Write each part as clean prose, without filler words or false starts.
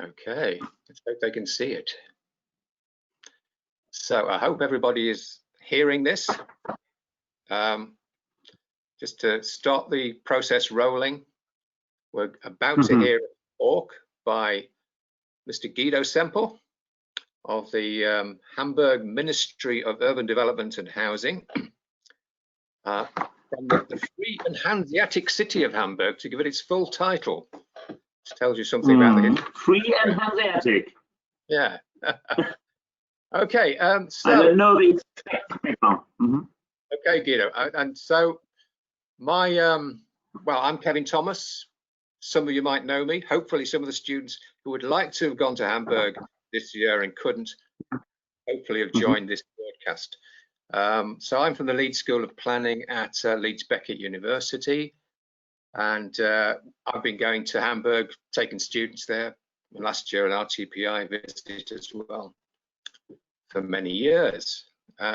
Okay, let's hope they can see it. So I hope everybody is hearing this. Just to start the process rolling, we're about to hear a talk by Mr. Guido Sempell of the Hamburg Ministry of Urban Development and Housing, from the Free and Hanseatic City of Hamburg, to give it its full title. Which tells you something about the history. Free and Hanseatic. Yeah. Okay. So I don't know the exact background. Okay, Guido. And so my well, I'm Kevin Thomas. Some of you might know me. Hopefully, some of the students who would like to have gone to Hamburg this year and couldn't, hopefully have joined this broadcast. So I'm from the Leeds School of Planning at Leeds Beckett University, and I've been going to Hamburg, taking students there. Last year, an RTPI visit as well for many years.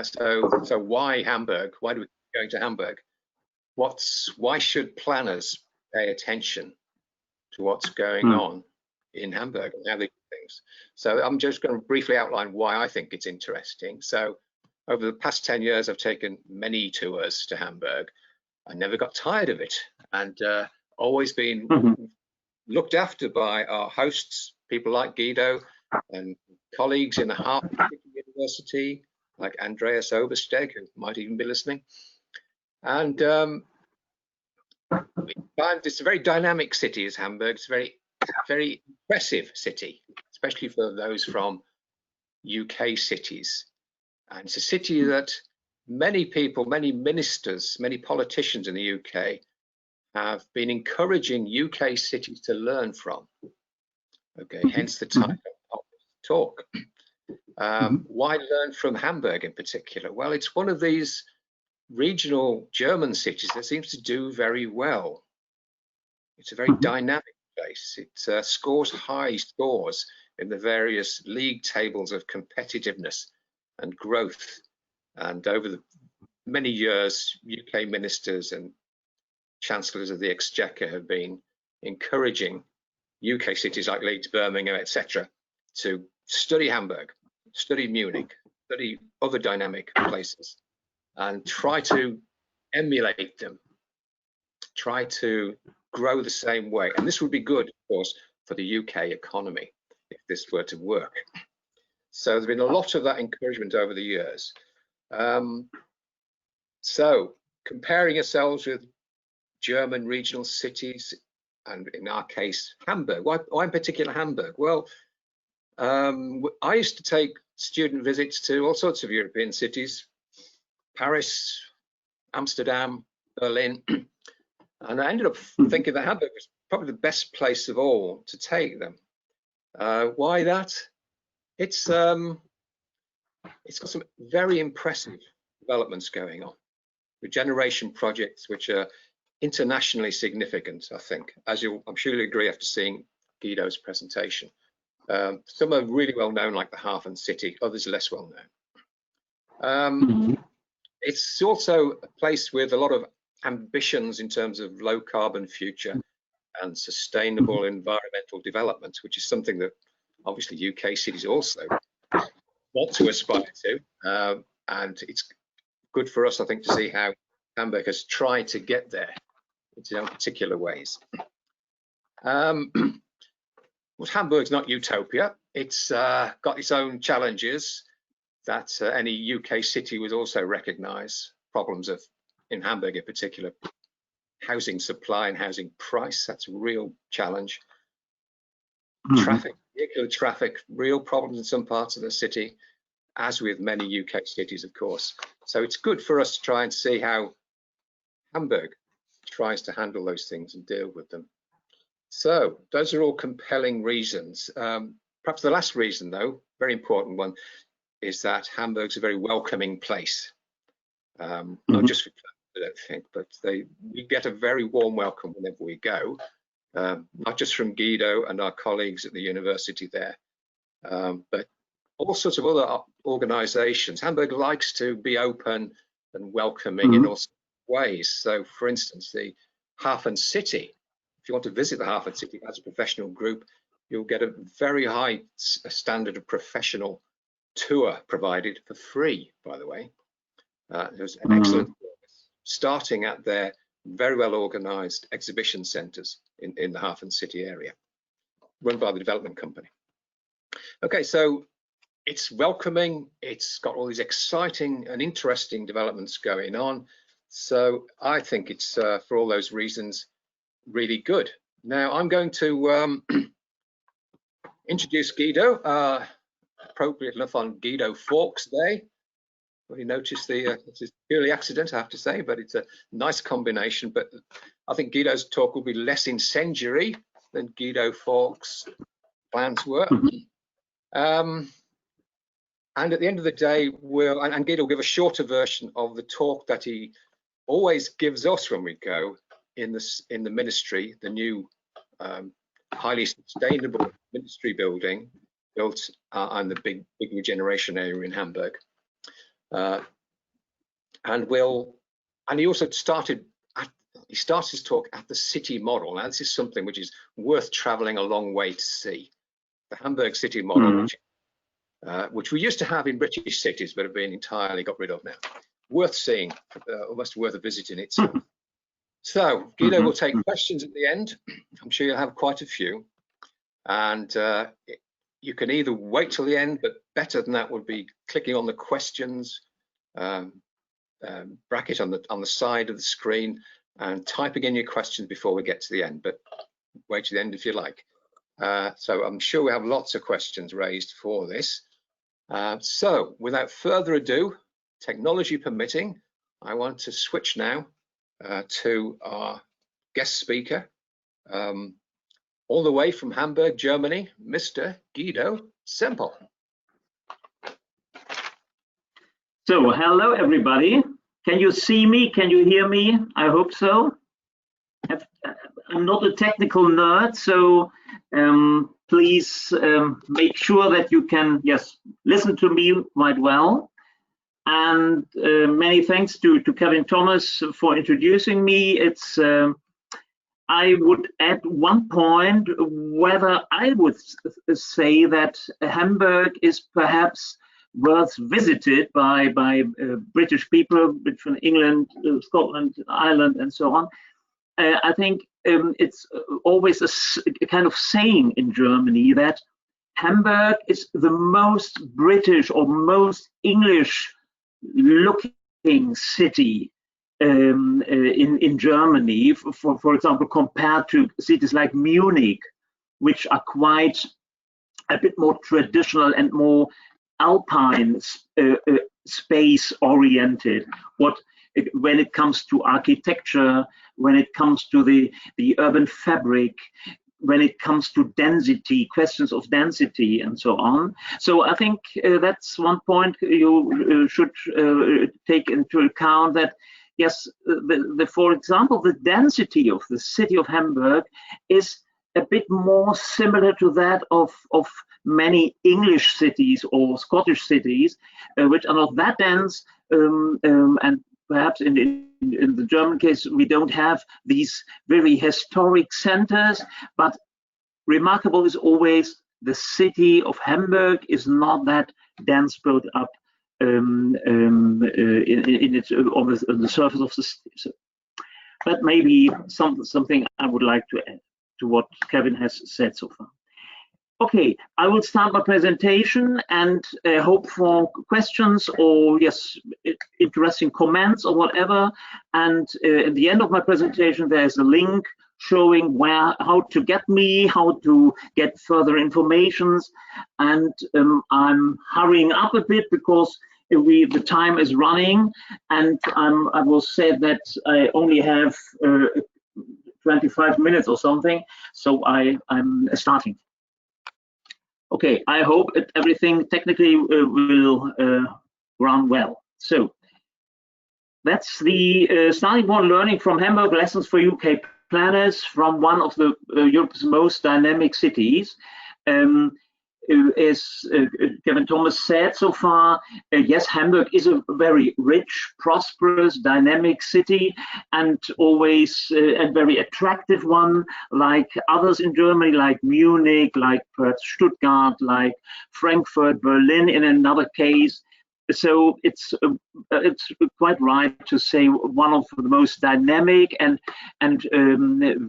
So why Hamburg? Why do we keep going to Hamburg? Why should planners pay attention to what's going on in Hamburg and how they do things? So I'm just going to briefly outline why I think it's interesting. So over the past 10 years, I've taken many tours to Hamburg. I never got tired of it, and always been looked after by our hosts, people like Guido, and colleagues in the HafenCity University, like Andreas Obersteg, who might even be listening. And we find it's a very dynamic city, is Hamburg. It's a very impressive city, especially for those from UK cities. And it's a city that many people, many ministers, many politicians in the UK have been encouraging UK cities to learn from. Okay, hence the title of this talk. Why learn from Hamburg in particular? Well, it's one of these regional German cities that seems to do very well. It's a very dynamic place. It scores high scores in the various league tables of competitiveness and growth. And over the many years, UK ministers and chancellors of the Exchequer have been encouraging UK cities like Leeds, Birmingham, etc., to study Hamburg, study Munich, study other dynamic places, and try to emulate them, try to grow the same way. And this would be good, of course, for the UK economy if this were to work. So there's been a lot of that encouragement over the years. So comparing ourselves with German regional cities, and in our case, Hamburg. Why in particular Hamburg? Well, I used to take student visits to all sorts of European cities, Paris, Amsterdam, Berlin, and I ended up thinking that Hamburg was probably the best place of all to take them. Why that? It's got some very impressive developments going on. Regeneration projects which are internationally significant, I think, as I'm sure you'll agree after seeing Guido's presentation. Some are really well known, like the HafenCity, others less well known. It's also a place with a lot of ambitions in terms of low carbon future and sustainable environmental development, which is something that obviously UK cities also want to aspire to. And it's good for us, I think, to see how Hamburg has tried to get there in its own particular ways. Well, Hamburg's not utopia. It's got its own challenges that any UK city would also recognise. Problems of, in Hamburg in particular, housing supply and housing price. That's a real challenge. Traffic, vehicular traffic, real problems in some parts of the city, as with many UK cities, of course. So it's good for us to try and see how Hamburg tries to handle those things and deal with them. So those are all compelling reasons. Perhaps the last reason, though, very important one, is that Hamburg's a very welcoming place. Not just for planners, I don't think, but we get a very warm welcome whenever we go, not just from Guido and our colleagues at the university there, but all sorts of other organisations. Hamburg likes to be open and welcoming in all sorts of ways. So, for instance, the HafenCity, you want to visit the HafenCity as a professional group, you'll get a very high standard of professional tour provided for free, by the way. There's an excellent service, starting at their very well organized exhibition centers in the HafenCity area, run by the development company. Okay, so it's welcoming, it's got all these exciting and interesting developments going on. So I think it's, for all those reasons, really good. Now I'm going to introduce Guido, appropriate enough on Guido Fawkes Day. Well, you notice it's a purely accident, I have to say, but it's a nice combination. But I think Guido's talk will be less incendiary than Guido Fawkes' plans were. And at the end of the day, and Guido will give a shorter version of the talk that he always gives us when we go in the ministry, the new highly sustainable ministry building built on the big regeneration area in Hamburg. And he also started his talk at the city model. Now this is something which is worth traveling a long way to see. The Hamburg city model, which we used to have in British cities, but have been entirely got rid of now. Worth seeing, almost worth a visit in itself. So Guido will take questions at the end. I'm sure you'll have quite a few. And you can either wait till the end, but better than that would be clicking on the questions bracket on the side of the screen and typing in your questions before we get to the end. But wait to the end if you like. So I'm sure we have lots of questions raised for this. So without further ado, technology permitting, I want to switch now to our guest speaker, all the way from Hamburg, Germany, Mr. Guido Sempell. So, hello everybody. Can you see me? Can you hear me? I hope so. I'm not a technical nerd, so please make sure that you can, listen to me quite well. And many thanks to Kevin Thomas for introducing me. I would add one point, whether I would say that Hamburg is perhaps worth visited by British people between England, Scotland, Ireland, and so on. I think it's always a kind of saying in Germany that Hamburg is the most British or most English looking city in Germany, for example, compared to cities like Munich, which are quite a bit more traditional and more alpine space oriented. When it comes to architecture, when it comes to the urban fabric, when it comes to density, questions of density, and so on. So I think that's one point you should take into account, that yes, for example, the density of the city of Hamburg is a bit more similar to that of many English cities or Scottish cities, which are not that dense, and perhaps in the German case, we don't have these very historic centers, but remarkable is always the city of Hamburg is not that dense built up on the surface of the city. So that may be something I would like to add to what Kevin has said so far. Okay, I will start my presentation and hope for questions or interesting comments or whatever. And at the end of my presentation, there's a link showing how to get me, how to get further informations. And I'm hurrying up a bit because the time is running, and I will say that I only have 25 minutes or something, so I'm starting. Okay, I hope everything technically will run well. So that's the starting point, learning from Hamburg, lessons for UK planners from one of Europe's most dynamic cities. as Kevin Thomas said so far, yes, Hamburg is a very rich, prosperous, dynamic city, and always a very attractive one, like others in Germany, like Munich, like perhaps Stuttgart, like Frankfurt, Berlin in another case. So it's quite right to say one of the most dynamic and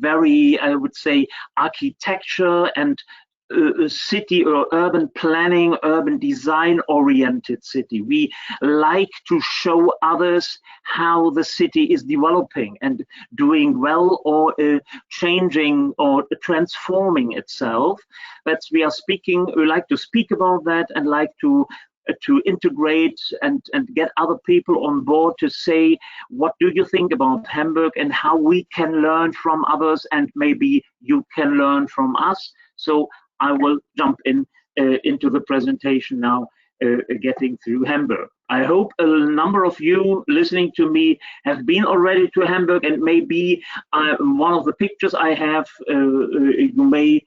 very, I would say, architecture and city or urban planning, urban design oriented city. We like to show others how the city is developing and doing well, or changing or transforming itself. That's we like to speak about that, and like to integrate and get other people on board to say, what do you think about Hamburg and how we can learn from others, and maybe you can learn from us. So I will jump into the presentation now, getting through Hamburg. I hope a number of you listening to me have been already to Hamburg, and maybe one of the pictures I have, you may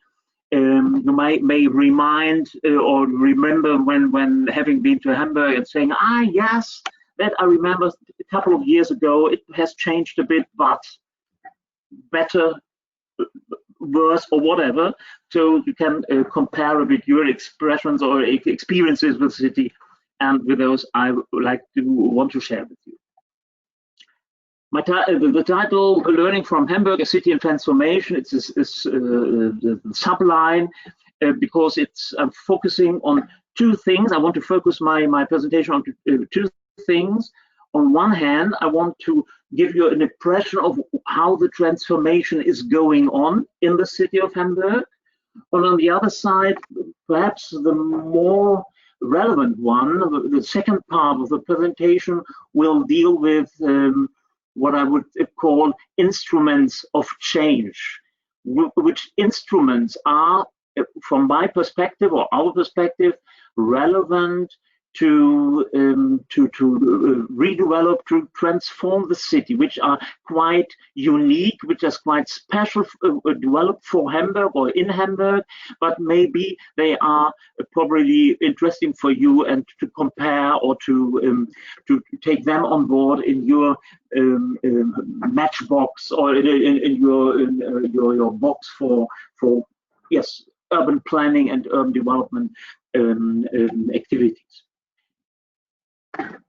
remind or remember when having been to Hamburg and saying, yes, that I remember a couple of years ago. It has changed a bit, but better, worse, or whatever. So you can compare a bit your expressions or experiences with the city, and with those I would want to share with you. The title, Learning from Hamburg, a City in Transformation, it's the subline, because I'm focusing on two things. I want to focus my presentation on two things. On one hand, I want to give you an impression of how the transformation is going on in the city of Hamburg. And on the other side, perhaps the more relevant one, the second part of the presentation, will deal with what I would call instruments of change, which instruments are, from my perspective or our perspective, relevant to redevelop, to transform the city, which are quite unique, which is quite special, developed for Hamburg or in Hamburg, but maybe they are probably interesting for you, and to compare or to take them on board in your matchbox, or in your box for yes, urban planning and urban development activities.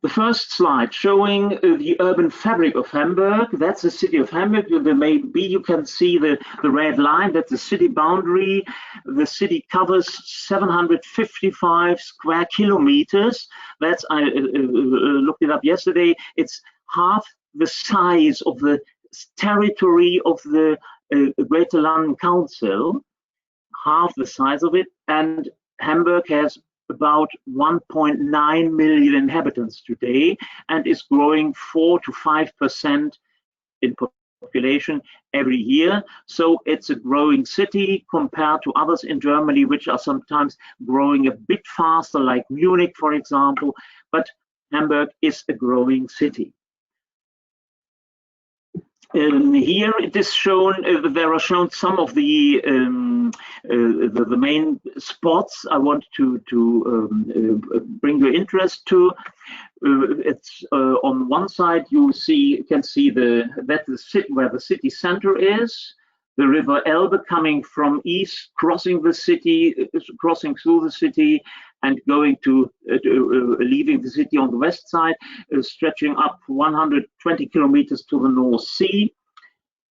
The first slide showing the urban fabric of Hamburg. That's the city of Hamburg. Maybe you can see the red line. That's the city boundary. The city covers 755 square kilometers. That's, I looked it up yesterday. It's half the size of the territory of the Greater London Council. Half the size of it. And Hamburg has about 1.9 million inhabitants today, and is growing 4 to 5% in population every year. So it's a growing city compared to others in Germany, which are sometimes growing a bit faster, like Munich, for example. But Hamburg is a growing city. Here it is shown. There are shown some of the main spots I want to bring your interest to. It's on one side you can see where the city center is. The river Elbe coming from east, crossing the city, crossing through the city, and going to leaving the city on the west side, stretching up 120 kilometers to the North Sea.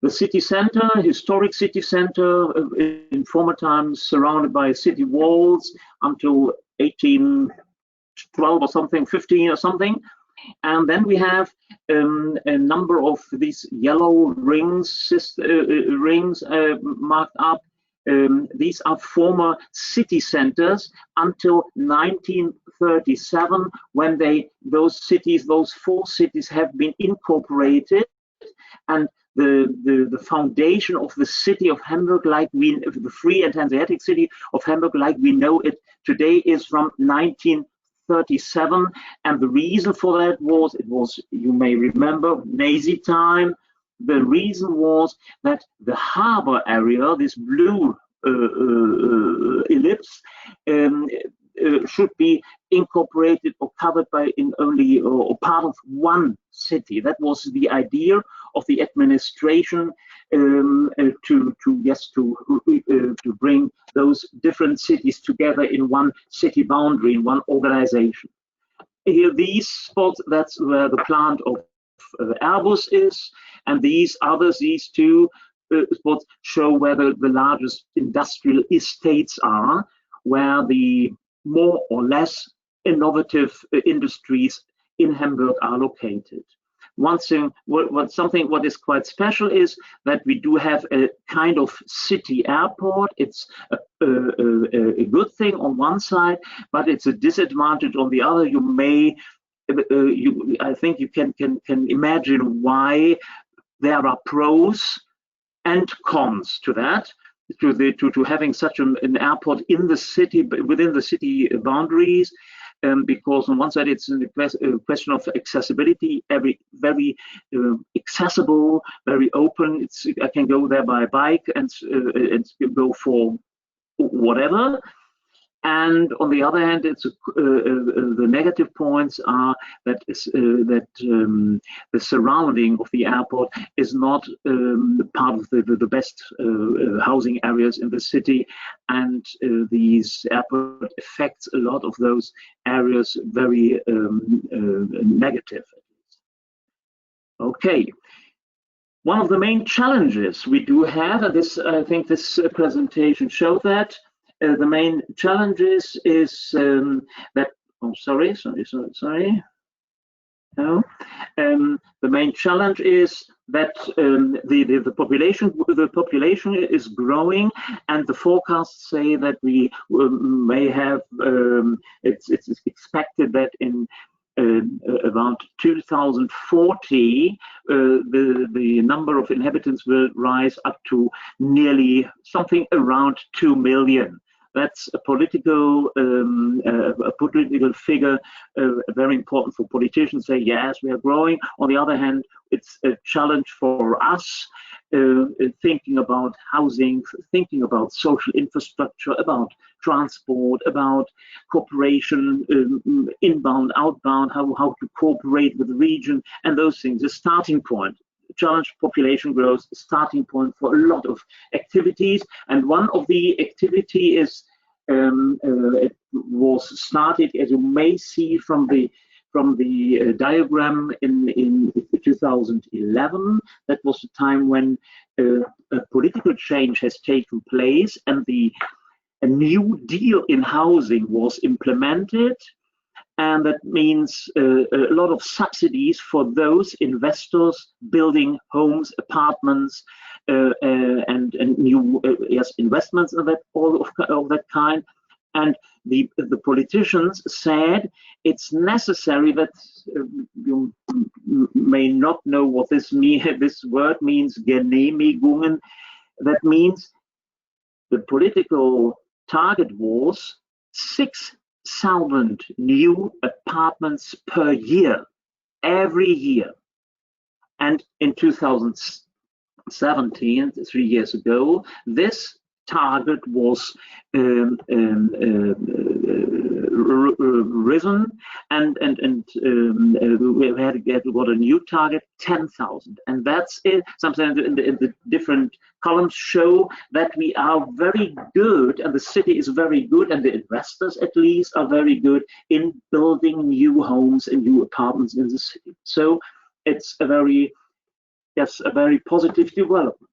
The city center, historic city center, in former times surrounded by city walls until 1812 or something, 15 or something. And then we have a number of these yellow rings marked up. These are former city centers until 1937, when those four cities have been incorporated, and the foundation of the city of Hamburg, the free and Hanseatic city of Hamburg, like we know it today, is from 1937. And the reason for that was, you may remember, Nazi time. The reason was that the harbor area, this blue ellipse should be incorporated or covered by in only or part of one city. That was the idea of the administration to bring those different cities together in one city boundary, in one organization. Here, these spots, that's where the plant of Airbus is, and these others, these two spots show where the largest industrial estates are, where the more or less innovative industries in Hamburg are located. One thing, what is quite special is that we do have a kind of city airport. It's a good thing on one side, but it's a disadvantage on the other. You may, I think you can imagine why there are pros and cons to that. To having such an airport in the city, within the city boundaries, because on one side it's a question of accessibility, very accessible, very open. I can go there by bike and go for whatever. And on the other hand, it's the negative points are that the surrounding of the airport is not part of the best housing areas in the city, and these airport affects a lot of those areas very negative. Okay. One of the main challenges we do have, and this I think this presentation showed that. The main challenges is that, oh, sorry. No. The main challenge is that the population is growing, and the forecasts say that we may have. It's expected that in about 2040, the number of inhabitants will rise up to nearly something around 2 million. That's a political figure, very important for politicians. Say yes, we are growing. On the other hand, it's a challenge for us, thinking about housing, thinking about social infrastructure, about transport, about cooperation, inbound, outbound, how to cooperate with the region, and those things. The starting point. Challenge population growth, starting point for a lot of activities, and one of the activity is it was started, as you may see from the diagram in 2011. That was the time when a political change has taken place, and a new deal in housing was implemented. And that means a lot of subsidies for those investors building homes, apartments, and new investments of that of that kind. And the politicians said it's necessary that you may not know what this means. This word means Genehmigungen. That means the political target was 6,000 new apartments per year, every year. And in 2017, 3 years ago, this target was risen, and we had got a new target, 10,000, and that's it. Sometimes in the different columns show that we are very good, and the city is very good, and the investors at least are very good in building new homes and new apartments in the city. So it's a very positive development.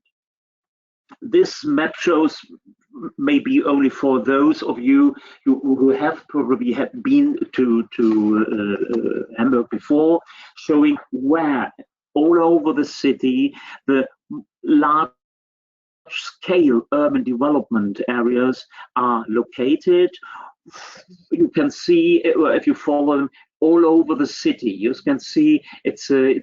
This map shows, maybe only for those of you who have probably been to Hamburg before, showing where all over the city the large-scale urban development areas are located. You can see, if you follow them, all over the city. You can see it's a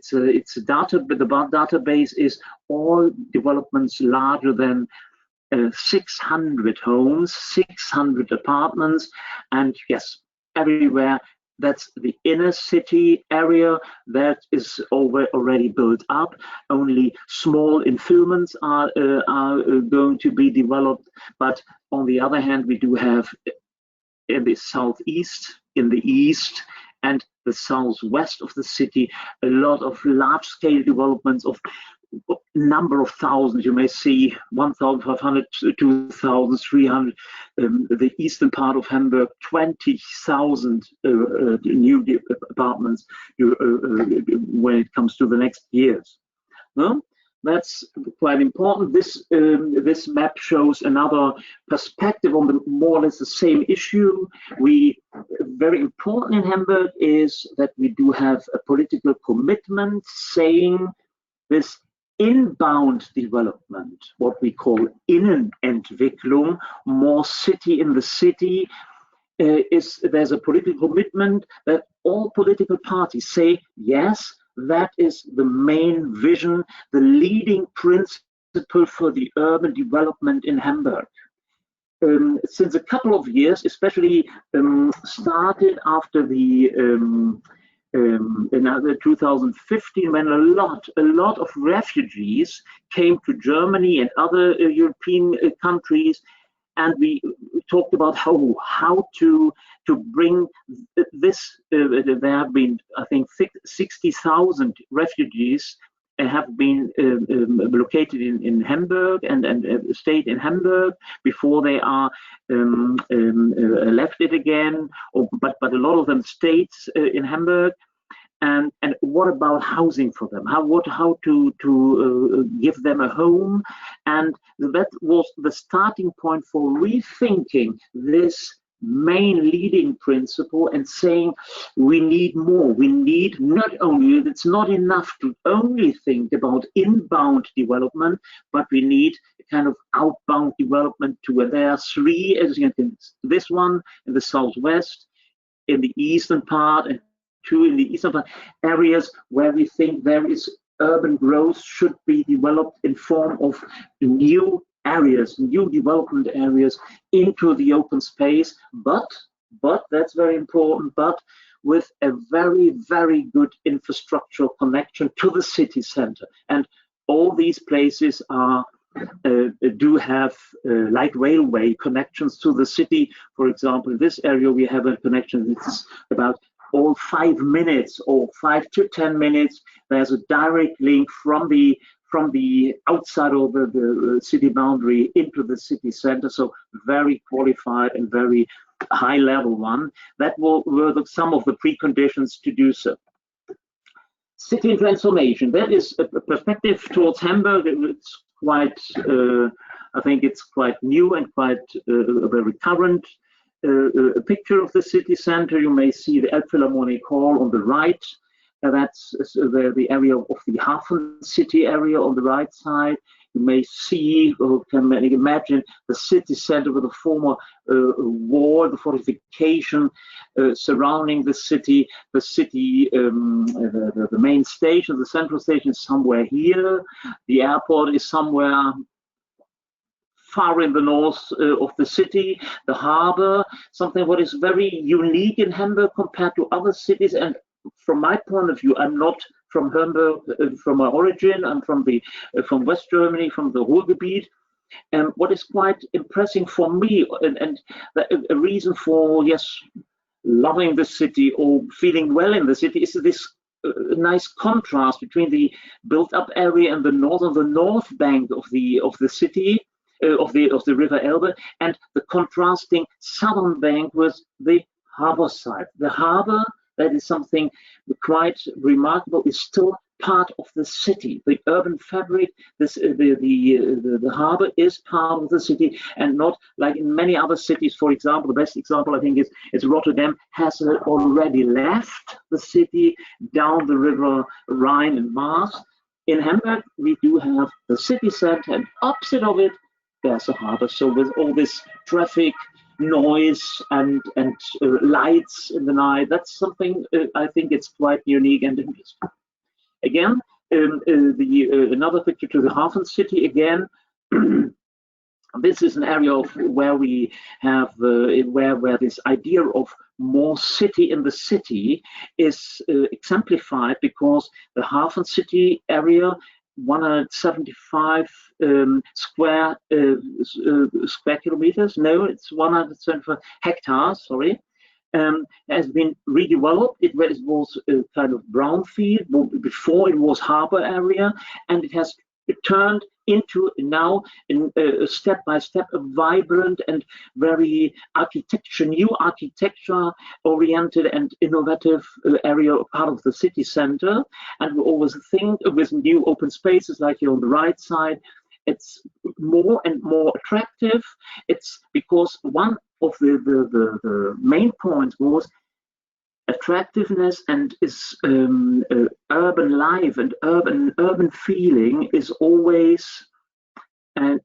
data, but the database is all developments larger than 600 homes, 600 apartments, and yes, everywhere That's the inner city area that is already built up. Only small infillments are going to be developed. But on the other hand, we do have in the southeast, in the east, and the southwest of the city, a lot of large-scale developments of number of thousands. You may see 1,500 to 2,300. The eastern part of Hamburg, 20,000 new apartments when it comes to the next years. No? That's quite important. This map shows another perspective on the more or less the same issue. Very important in Hamburg is that we do have a political commitment saying this inbound development, what we call Innenentwicklung, more city in the city, there's a political commitment that all political parties say, yes, that is the main vision, the leading principle for the urban development in Hamburg. Since a couple of years, especially started after the in 2015, when a lot of refugees came to Germany and other European countries, and we talked about how to bring this. There have been, I think, 60,000 refugees have been located in Hamburg and stayed in Hamburg before they are left it again. But a lot of them stayed in Hamburg. And what about housing for them? How to give them a home? And that was the starting point for rethinking this main leading principle and saying we need more. We need not only, it's not enough to only think about inbound development, but we need a kind of outbound development to where there are three, as you can see, this one in the southwest, in the eastern part, and two in the eastern part, areas where we think there is urban growth should be developed in form of new areas, new development areas into the open space, but that's very important, but with a very, very good infrastructural connection to the city center. And all these places are do have light railway connections to the city. For example, in this area we have a connection that's about all 5 minutes or 5 to 10 minutes. There's a direct link from the outside of the city boundary into the city center, so very qualified and very high level one. That were some of the preconditions to do so. City transformation, that is a perspective towards Hamburg. It's quite, I think it's quite new and quite a very current a picture of the city center. You may see the Elbphilharmonic Hall on the right. That's the area of the HafenCity area on the right side. You may see, or can imagine, the city center with a former wall, the fortification surrounding the city. The main station, the central station, is somewhere here. The airport is somewhere far in the north of the city. The harbor, something what is very unique in Hamburg compared to other cities. And from my point of view, I'm not from Hamburg from my origin. I'm from West Germany, from the Ruhrgebiet. And what is quite impressive for me, and a reason for loving the city or feeling well in the city, is this nice contrast between the built-up area and the north bank of the city. Of the River Elbe, and the contrasting southern bank with the harbor side. The harbor, that is something quite remarkable, is still part of the city. The urban fabric, the harbor is part of the city, and not like in many other cities. For example, the best example I think is Rotterdam has already left the city down the river Rhine and Maas. In Hamburg, we do have the city center, and opposite of it, there's a harbor. So with all this traffic, noise, and lights in the night, that's something I think it's quite unique and interesting. Again, another picture to the HafenCity again. This is an area of where we have where this idea of more city in the city is exemplified, because the HafenCity area, 175 square kilometers. No, it's 175 hectares. Sorry. Has been redeveloped. It was a kind of brownfield. Before it was harbor area, and it has turned into now, step by step, a vibrant and very new architecture oriented and innovative area, part of the city center. And we always think with new open spaces like here on the right side, it's more and more attractive. It's because one of the main points was attractiveness, and is urban life and urban feeling is always, and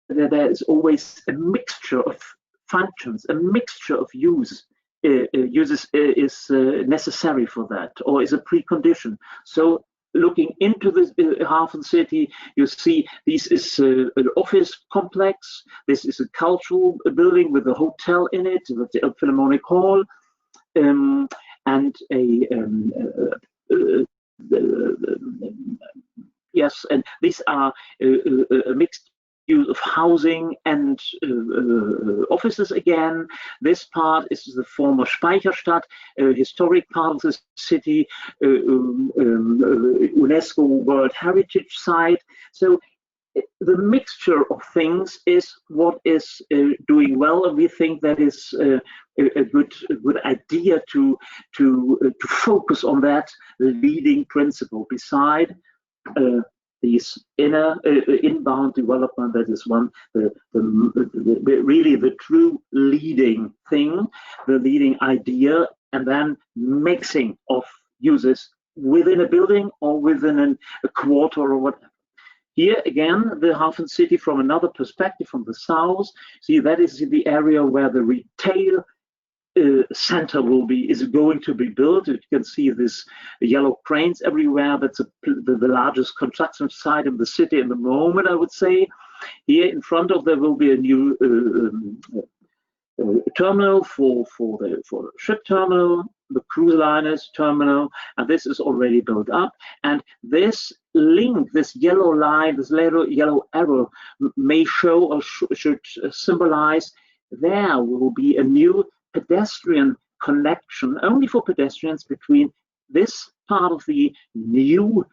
there is always a mixture of functions, a mixture of uses is necessary for that, or is a precondition. So looking into this HafenCity, you see this is an office complex. This is a cultural building with a hotel in it, with the Philharmonic Hall, and yes, and these are a mixed use of housing and offices again. This part is the former Speicherstadt, historic part of the city, UNESCO World Heritage Site. So the mixture of things is what is doing well, and we think that is a good idea to focus on that leading principle. Beside these inbound development, that is one really the true leading thing, the leading idea, and then mixing of uses within a building or within a quarter or whatever. Here again, the HafenCity from another perspective, from the south. See, that is the area where the retail center is going to be built. You can see this yellow cranes everywhere. That's the largest construction site in the city in the moment, I would say. Here in front of there will be a new terminal for the ship terminal, the cruise liners terminal, and this is already built up. And this link, this yellow line, this little yellow arrow may show or should symbolize there will be a new pedestrian connection only for pedestrians between this part of the new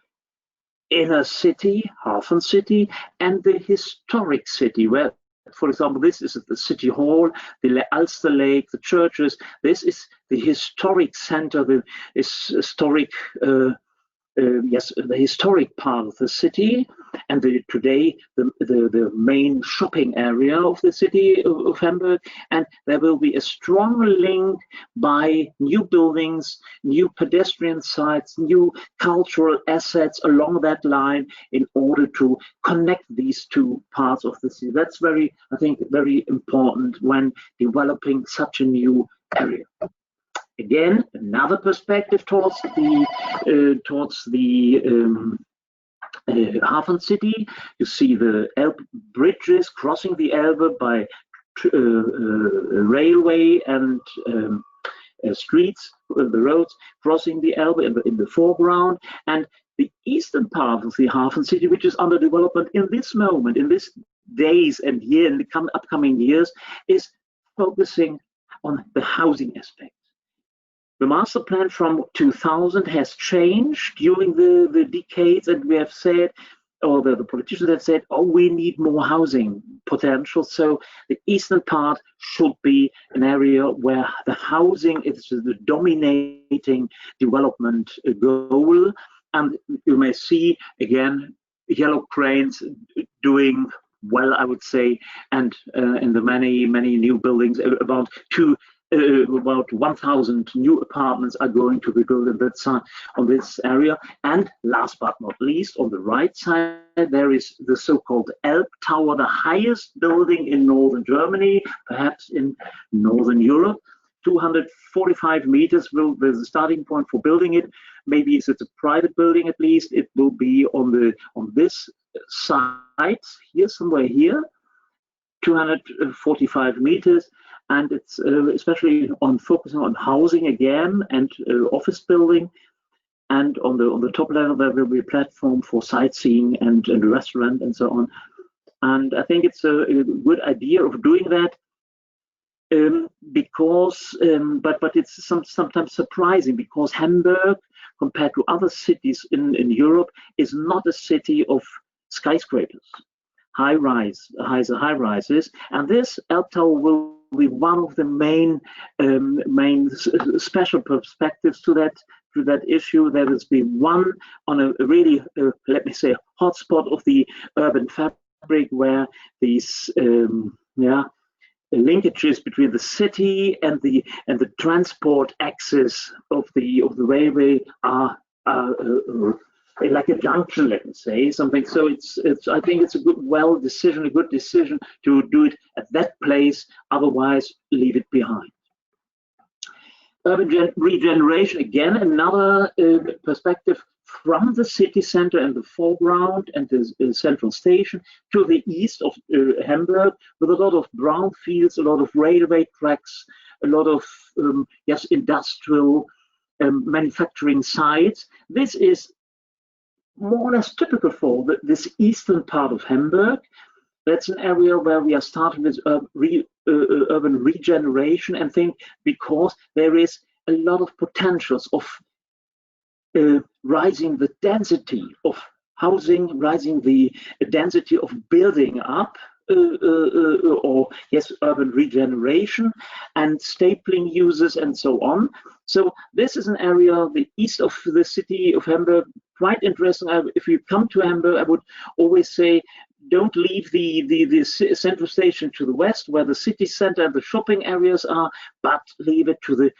inner city, HafenCity, and the historic city, where, for example, this is the city hall, the Ulster Lake, the churches. This is the historic center, the historic the historic part of the city, and today the main shopping area of the city of Hamburg. And there will be a strong link by new buildings, new pedestrian sites, new cultural assets along that line in order to connect these two parts of the city. That's I think, very important when developing such a new area. Again, another perspective towards the HafenCity. You see the Elbe bridges crossing the Elbe by railway and streets, the roads crossing the Elbe in the foreground, and the eastern part of the HafenCity, which is under development in this moment, in these days and in the upcoming years, is focusing on the housing aspect. The master plan from 2000 has changed during the decades, and we have said, or the politicians have said, oh, we need more housing potential. So the eastern part should be an area where the housing is the dominating development goal. And you may see, again, yellow cranes doing well, I would say, and in the many new buildings, about 1,000 new apartments are going to be built in that side, on this area. And last but not least, on the right side, there is the so-called Elb Tower, the highest building in northern Germany, perhaps in northern Europe. 245 meters will be the starting point for building it. Maybe it's a private building, at least. It will be on this site here, somewhere here. 245 meters, and it's especially on focusing on housing again and office building. And on the top level there will be a platform for sightseeing and a restaurant and so on. And I think it's a good idea of doing that. Because but it's sometimes surprising, because Hamburg, compared to other cities in Europe, is not a city of skyscrapers, high rises, and this Elb Tower will be one of the main special perspectives to that issue. There has been one on a really let me say hotspot of the urban fabric, where these linkages between the city and the transport axis of the railway are like a junction, let me say something. So I think it's a good decision to do it at that place. Otherwise, leave it behind. Urban regeneration, again, another perspective from the city center and the foreground and the central station to the east of Hamburg, with a lot of brown fields, a lot of railway tracks, a lot of industrial manufacturing sites. This is more or less typical for this eastern part of Hamburg. That's an area where we are starting with urban regeneration, and think because there is a lot of potentials of rising the density of housing, rising the density of building up, urban regeneration and stapling uses and so on. So this is an area, the east of the city of Hamburg, quite interesting. If you come to Hamburg, I would always say, don't leave the central station to the west, where the city center and the shopping areas are, but leave it to the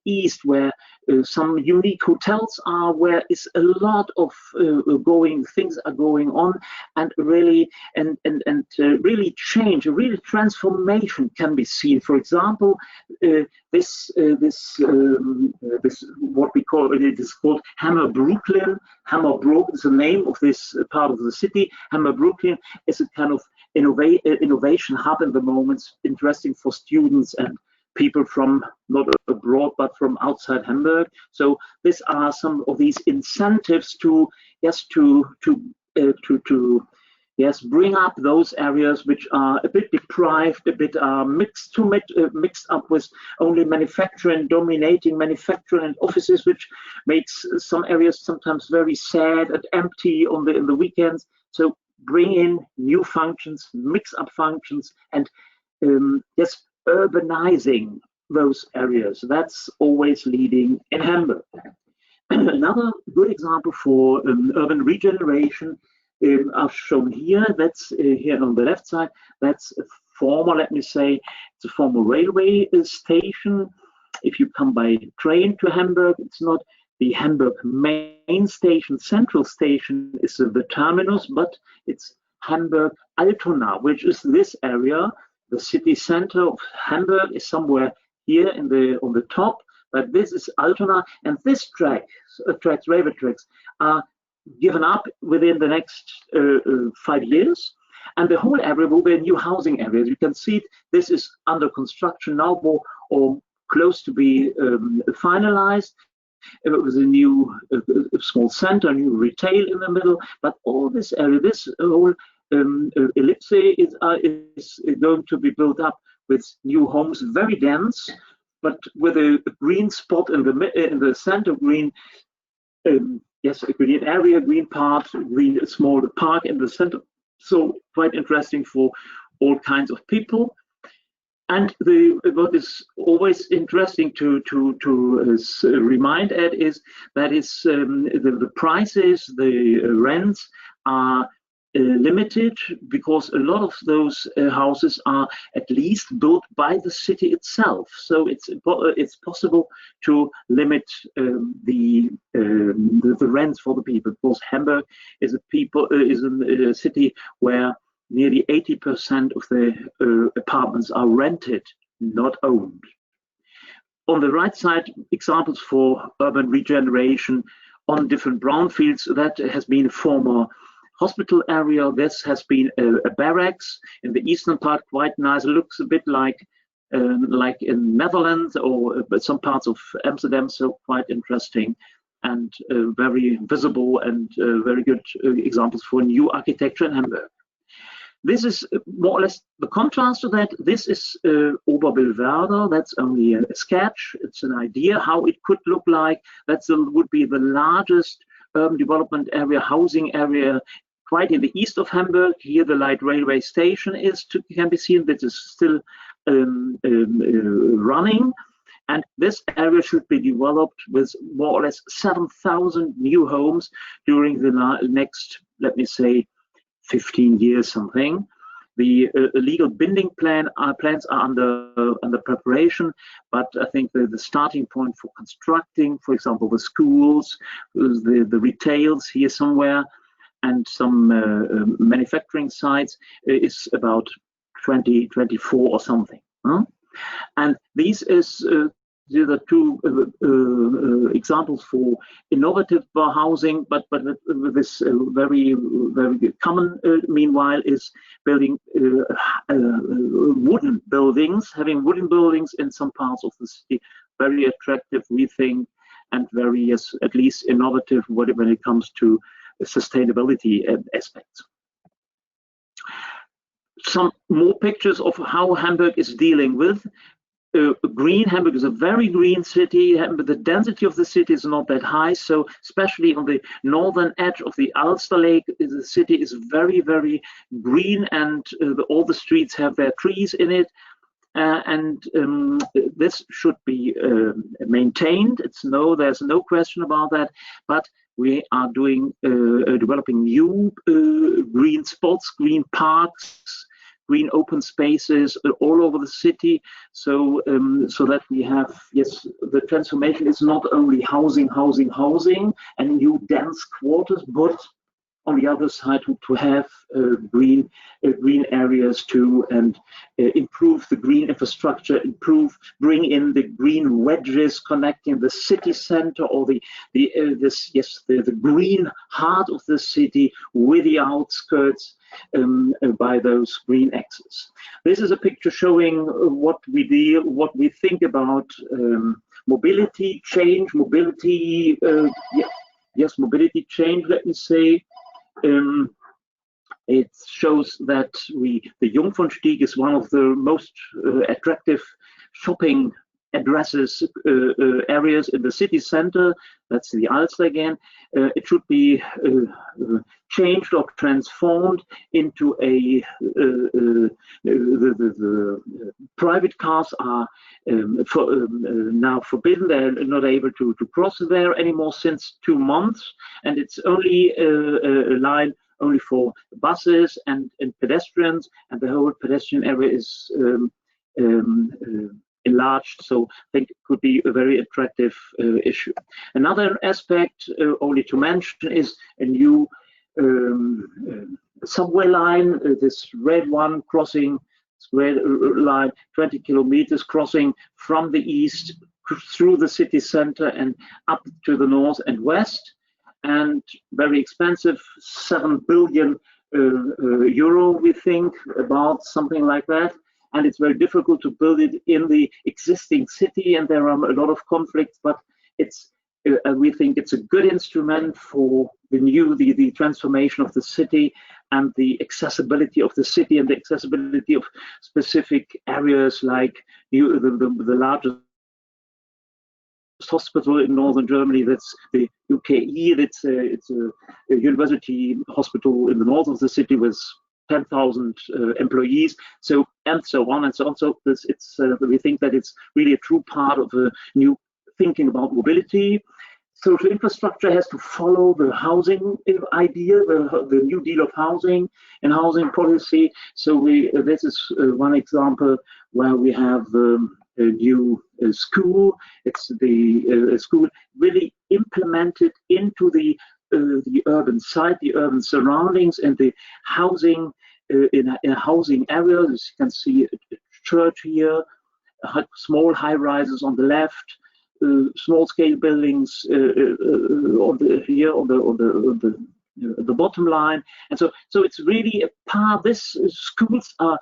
east, where some unique hotels are, where is a lot of things are going on, and really really change, a real transformation can be seen. For example, this what we call it is called Hammerbrooklen. Hammerbrook is the name of this part of the city. Hammerbrooklen is a kind of innovation hub in the moment, interesting for students and people from not abroad but from outside Hamburg. So these are some of these incentives to bring up those areas which are a bit deprived, a bit mixed up with only manufacturing, dominating manufacturing and offices, which makes some areas sometimes very sad and empty in the weekends. So bring in new functions, mix up functions, and urbanizing those areas. That's always leading in Hamburg. Another good example for urban regeneration I've shown here. That's here on the left side. That's a former, let me say, it's a former railway station. If you come by train to Hamburg, it's not the Hamburg main station, central station is the terminus, but it's Hamburg Altona, which is this area. The city center of Hamburg is somewhere here on the top, but this is Altona, and this railway tracks are given up within the next 5 years, and the whole area will be a new housing area. You can see this is under construction now, or close to be finalized. It was a new small center, new retail in the middle, but all this area, this whole ellipse is going to be built up with new homes, very dense, but with a green spot in the center, green. Yes, a green area, green part, green small park in the center. So quite interesting for all kinds of people. And what is always interesting to remind Ed is that the prices, the rents are limited, because a lot of those houses are at least built by the city itself. So it's possible to limit the rents for the people, because Hamburg is a city where nearly 80% of the apartments are rented, not owned. On the right side, examples for urban regeneration on different brownfields. That has been a former hospital area. This has been a barracks in the eastern part, quite nice. It looks a bit like in Netherlands or some parts of Amsterdam, so quite interesting and very visible and very good examples for new architecture in Hamburg. This is more or less the contrast to that. This is Oberbillwerder. That's only a sketch. It's an idea how it could look like. That would be the largest urban development area, housing area, quite in the east of Hamburg. Here the light railway station can be seen. That is still running. And this area should be developed with more or less 7,000 new homes during the next, let me say, 15 years something. The legal binding plans are under preparation, but I think the starting point for constructing, for example, the schools, the retails here somewhere, and some manufacturing sites is about 2024 or something. Huh? And these is the two examples for innovative housing, but this very common meanwhile is building wooden buildings, having wooden buildings in some parts of the city. Very attractive, we think, and very, yes, at least innovative when it comes to sustainability aspects. Some more pictures of how Hamburg is dealing with green. Hamburg is a very green city, but the density of the city is not that high. So especially on the northern edge of the Alster Lake, the city is very, very green, and all the streets have their trees in it. This should be maintained. There's no question about that. But we are developing new green spots, green parks, green open spaces all over the city, so that we have, yes, the transformation is not only housing and new dense quarters, but on the other side to have green areas too, and improve the green infrastructure, bring in the green wedges connecting the city center or the green heart of the city with the outskirts by those green axes. This is a picture showing what we think about mobility change, mobility change, let me say. It shows that the Jungfernstieg is one of the most attractive shopping addresses, areas in the city center. That's the Alster again. It should be changed or transformed into the private cars are now forbidden. They're not able to cross there anymore since 2 months, and it's only a line only for buses and pedestrians, and the whole pedestrian area is enlarged, so I think it could be a very attractive issue. Another aspect only to mention is a new subway line, this red one crossing, red line, 20 kilometers crossing from the east through the city center and up to the north and west, and very expensive, 7 billion euro, we think, about something like that. And it's very difficult to build it in the existing city, and there are a lot of conflicts, but we think it's a good instrument for the transformation of the city and the accessibility of the city and the accessibility of specific areas like the largest hospital in northern Germany, that's the UKE. It's a university hospital in the north of the city with 10,000 employees, and so on. So we think that it's really a true part of a new thinking about mobility. Social infrastructure has to follow the housing idea, the New Deal of housing and housing policy. So this is one example where we have a new school. It's the school really implemented into the urban site, the urban surroundings, and the housing in a housing area. As you can see, a church here, small high rises on the left, small scale buildings on the the bottom line. And so it's really a part. This schools are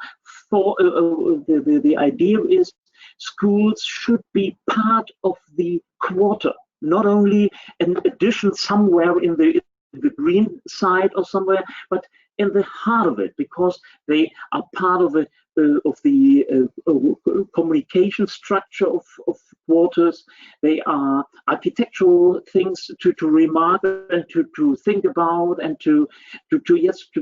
for the idea is schools should be part of the quarter, not only an addition somewhere in the green side or somewhere, but in the heart of it, because they are part of the communication structure of quarters. They are architectural things to remark and to think about, and to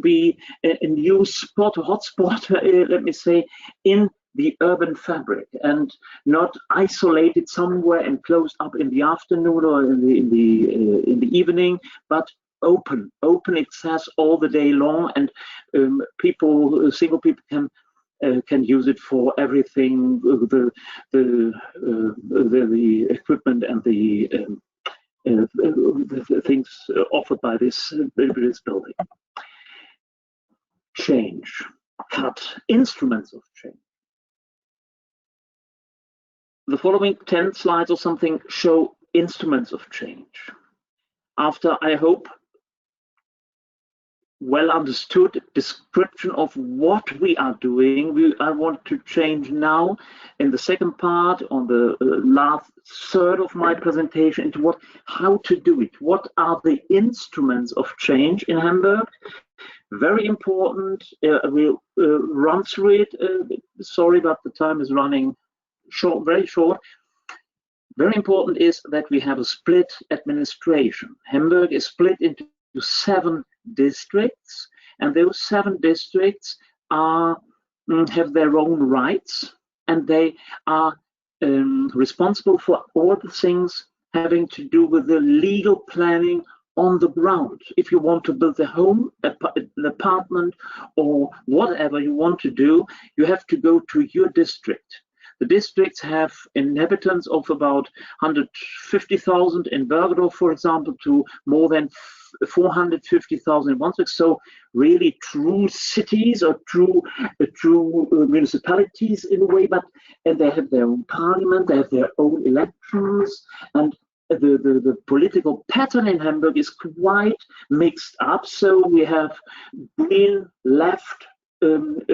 be a new spot, a hotspot, let me say, in the urban fabric, and not isolated somewhere and closed up in the afternoon or in the evening, but open. It says all the day long, and single people can use it for everything. The equipment and the things offered by this building. Change. Cut. Instruments of change. The following 10 slides or something show instruments of change. After, I hope, well understood description of what we are doing, I want to change now in the second part, on the last third of my presentation, into how to do it. What are the instruments of change in Hamburg? Very important. We'll run through it. Sorry, but the time is running short, very short. Very important is that we have a split administration. Hamburg is split into 7 districts, and those 7 districts have their own rights, and they are responsible for all the things having to do with the legal planning on the ground. If you want to build a home, an apartment, or whatever you want to do, you have to go to your district. The districts have inhabitants of about 150,000 in Bergedorf, for example, to more than 450,000 in Wandsbek. So really true cities, or true municipalities in a way, and they have their own parliament, they have their own elections, and the political pattern in Hamburg is quite mixed up. So we have green, left,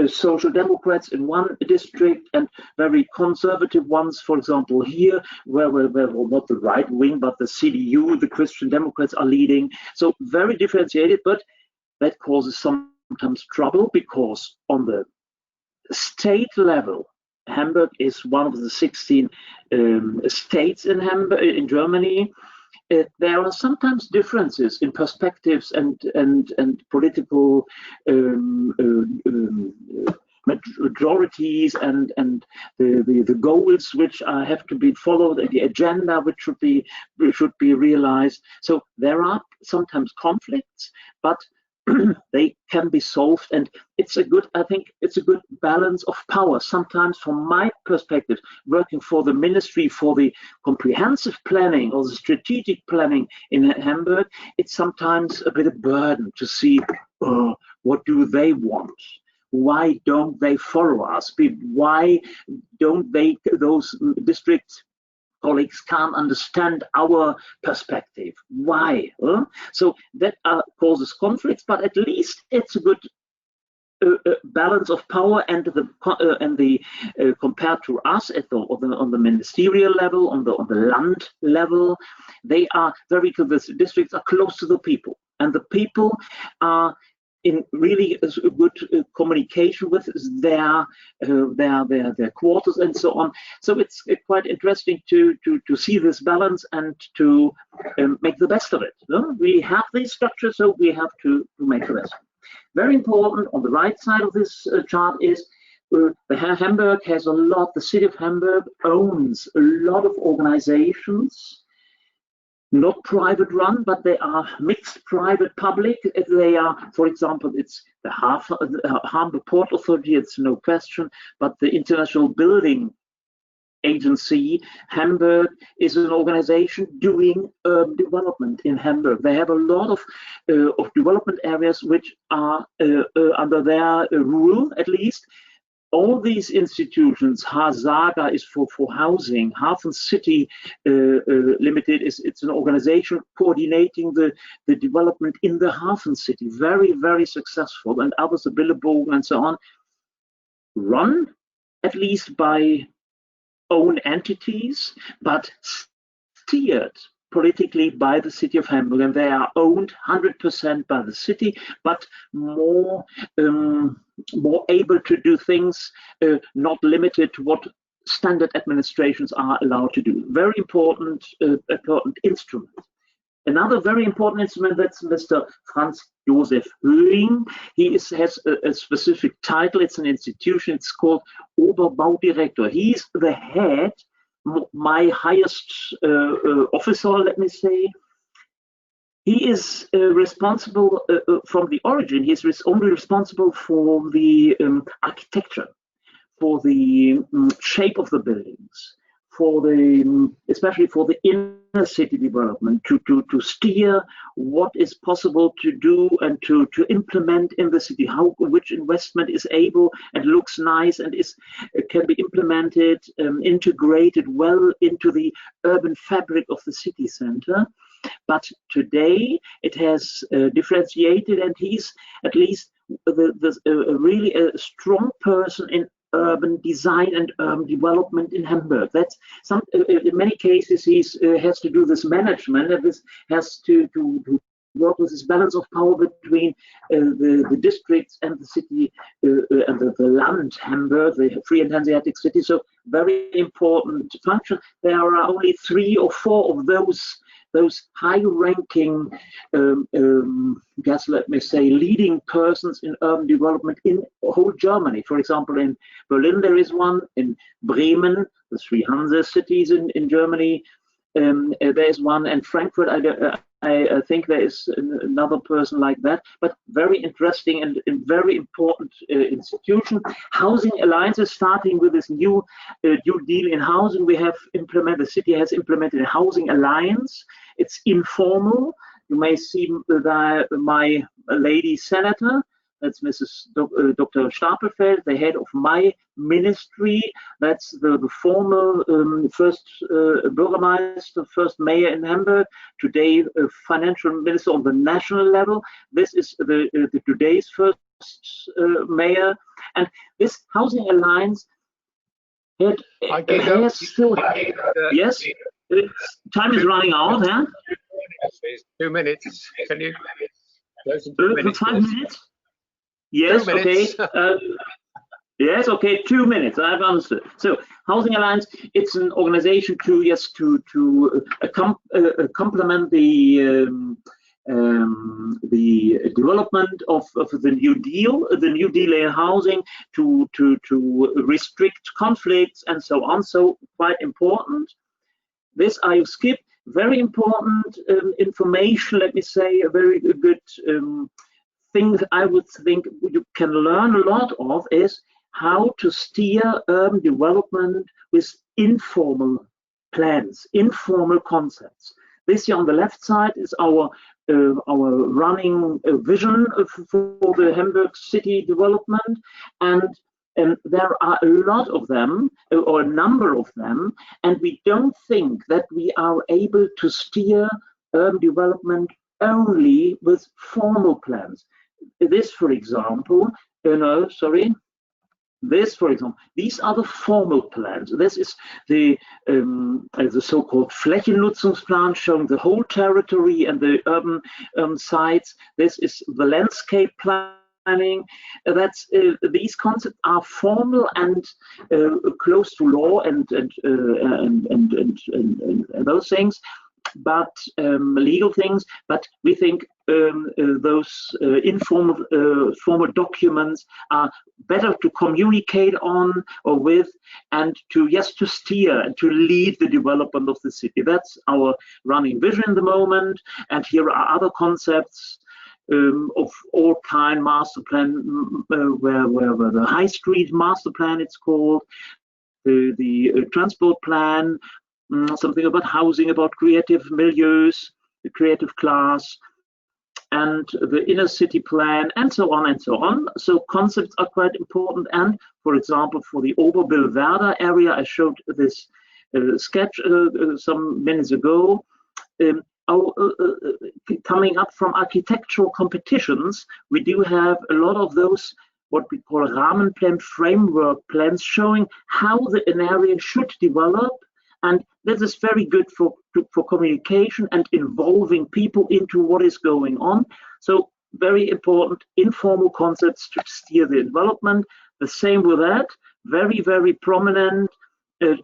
social democrats in one district, and very conservative ones, for example here, where not the right wing but the CDU, the Christian Democrats, are leading. So very differentiated, but that causes sometimes trouble, because on the state level, Hamburg is one of the 16 states in Germany. There are sometimes differences in perspectives and political majorities and the goals which have to be followed, and the agenda which should be realized. So there are sometimes conflicts, but they can be solved, and I think it's a good balance of power. Sometimes, from my perspective, working for the ministry for the comprehensive planning or the strategic planning in Hamburg, it's sometimes a bit of burden to see what do they want. Why don't they follow us? Why don't those districts colleagues can't understand our perspective? Why? So that causes conflicts, but at least it's a good balance of power, and compared to us on the ministerial level, on the land level, they are very good. The districts are close to the people, and the people are in really a good communication with their quarters and so on. So it's quite interesting to see this balance and to make the best of it. We have these structures, so we have to make the best. Very important on the right side of this chart is Hamburg has a lot. The city of Hamburg owns a lot of organizations, not private run, but they are mixed private public. They are, for example, it's the Hamburg Port Authority, it's no question, but the International Building Agency Hamburg is an organization doing development in Hamburg. They have a lot of development areas which are under their rule, at least. all these institutions, HASAGA is for housing, HafenCity Limited it's an organization coordinating the development in the HafenCity, very, very successful, and others, the Billebogen and so on, run at least by own entities, but steered politically by the city of Hamburg, and they are owned 100% by the city, but more able to do things not limited to what standard administrations are allowed to do. Very important instrument. Another very important instrument, that's Mr. Franz Josef Höhing. He has a specific title. It's an institution. It's called Oberbaudirektor. He's the head, my highest officer, let me say. He is responsible from the origin. He's only responsible for the architecture, for the shape of the buildings, for the especially for the inner city development, to steer what is possible to do and to implement in the city, which investment is able and looks nice and can be implemented, integrated well into the urban fabric of the city center. But today it has differentiated, and he's at least really a strong person in urban design and urban development in Hamburg. That's in many cases he has to do this management, and this has to work with this balance of power between the districts and the city and the Land Hamburg, the free and Hanseatic city. So very important function. There are only 3 or 4 of those high-ranking, let me say, leading persons in urban development in whole Germany. For example, in Berlin there is one, in Bremen, the 3 Hanse cities in Germany, there is one, and Frankfurt, I think there is another person like that, but very interesting and very important institution. Housing alliances, starting with this new deal in housing, the city has implemented a housing alliance. It's informal. You may see my lady senator, that's Mrs. Dr. Stapelfeld, the head of my ministry. That's the former first Bürgermeister, first mayor in Hamburg, today financial minister on the national level. This is the today's first mayor. And this housing alliance has still... Yes? Time is running out, huh? 2 minutes. Can you? 5 minutes? Yes, okay. Yes, okay, 2 minutes. I've understood. So, Housing Alliance, it's an organization to complement the development of the New Deal in housing, to restrict conflicts and so on. So, quite important. This I skip. Very important information. Let me say a very good. Things I would think you can learn a lot of is how to steer urban development with informal plans, informal concepts. This here on the left side is our running vision for the Hamburg city development, and there are a lot of them, or a number of them, and we don't think that we are able to steer urban development only with formal plans. This, for example, this, for example, these are the formal plans. This is the so-called Flächennutzungsplan, showing the whole territory and the urban sites. This is the landscape planning. That's these concepts are formal and close to law and those things, but legal things. But we think those informal formal documents are better to communicate on or with, and to steer and to lead the development of the city. That's our running vision in the moment. And here are other concepts of all kind: master plan, where the high street master plan, it's called, the transport plan, something about housing, about creative milieus, the creative class, and the inner city plan, and so on and so on. So concepts are quite important. And for example, for the Oberbillwerder area, I showed this sketch some minutes ago. Coming up from architectural competitions, we do have a lot of those what we call Rahmenplan framework plans showing how an area should develop, and this is very good for communication and involving people into what is going on. So very important informal concepts to steer the development. The same with that, very prominent.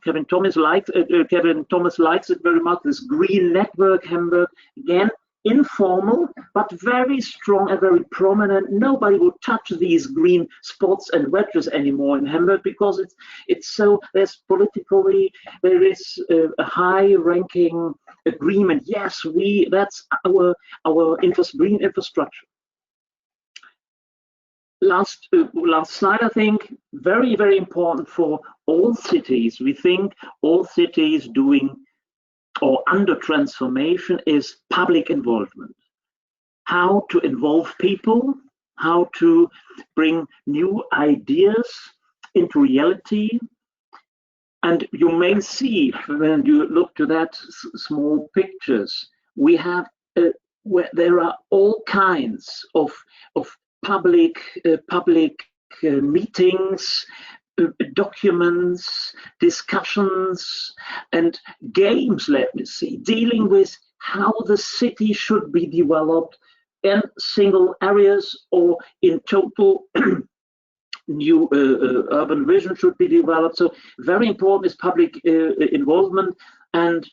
Kevin Thomas likes it very much. This green network Hamburg, again informal but very strong and very prominent. Nobody will touch these green spots and wedges anymore in Hamburg because it's so there's politically there is a high ranking agreement. Yes, that's our green infrastructure. Last slide, I think, very important for all cities. We think all cities doing or under transformation is public involvement. How to involve people, how to bring new ideas into reality. And you may see when you look to that small pictures, we have where there are all kinds of public meetings, documents, discussions, and games, let me see, dealing with how the city should be developed in single areas or in total. New urban vision should be developed. So very important is public involvement, and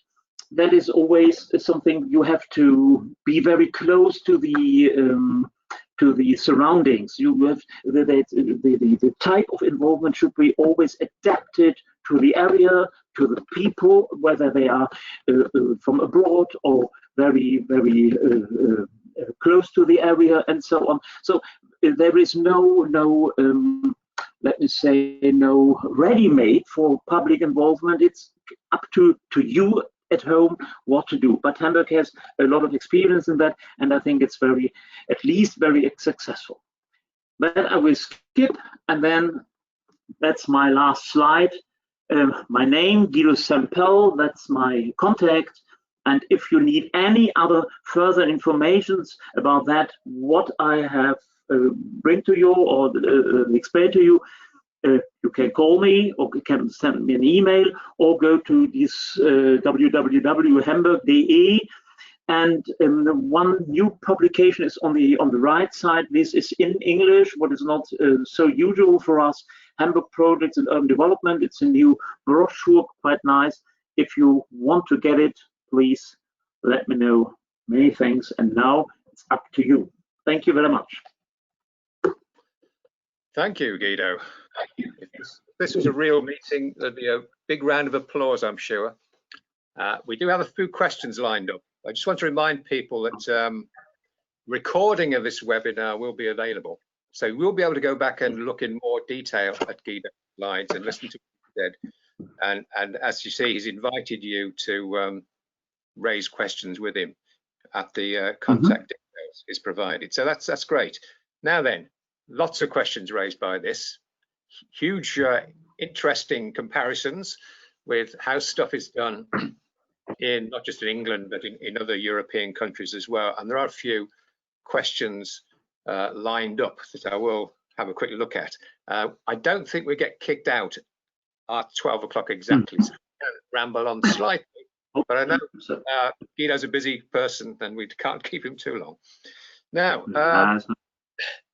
that is always something you have to be very close to the surroundings. You have the type of involvement should be always adapted to the area, to the people, whether they are from abroad or very close to the area, and so on. So there is no let me say no ready-made for public involvement. It's up to you at home what to do, but Hamburg has a lot of experience in that, and I think it's at least very successful. Then I will skip, and then that's my last slide. My name, Guido Sempell, that's my contact, and if you need any other further informations about that, what I have bring to you or explain to you, you can call me or you can send me an email or go to this www.hamburg.de, and one new publication is on the right side. This is in English, what is not so usual for us. Hamburg Projects and Urban Development. It's a new brochure, quite nice. If you want to get it, please let me know. Many thanks, and now it's up to you. Thank you very much. Thank you, Guido. If this was a real meeting, there'd be a big round of applause, I'm sure. We do have a few questions lined up. I just want to remind people that recording of this webinar will be available. So we'll be able to go back and look in more detail at Guido's slides and listen to what he said. And as you see, he's invited you to raise questions with him at the contact details is provided. So that's great. Now then, lots of questions raised by this. Huge, interesting comparisons with how stuff is done in not just in England, but in other European countries as well. And there are a few questions lined up that I will have a quick look at. I don't think we get kicked out at 12 o'clock exactly, so we can ramble on slightly. But I know Guido's a busy person and we can't keep him too long. Now,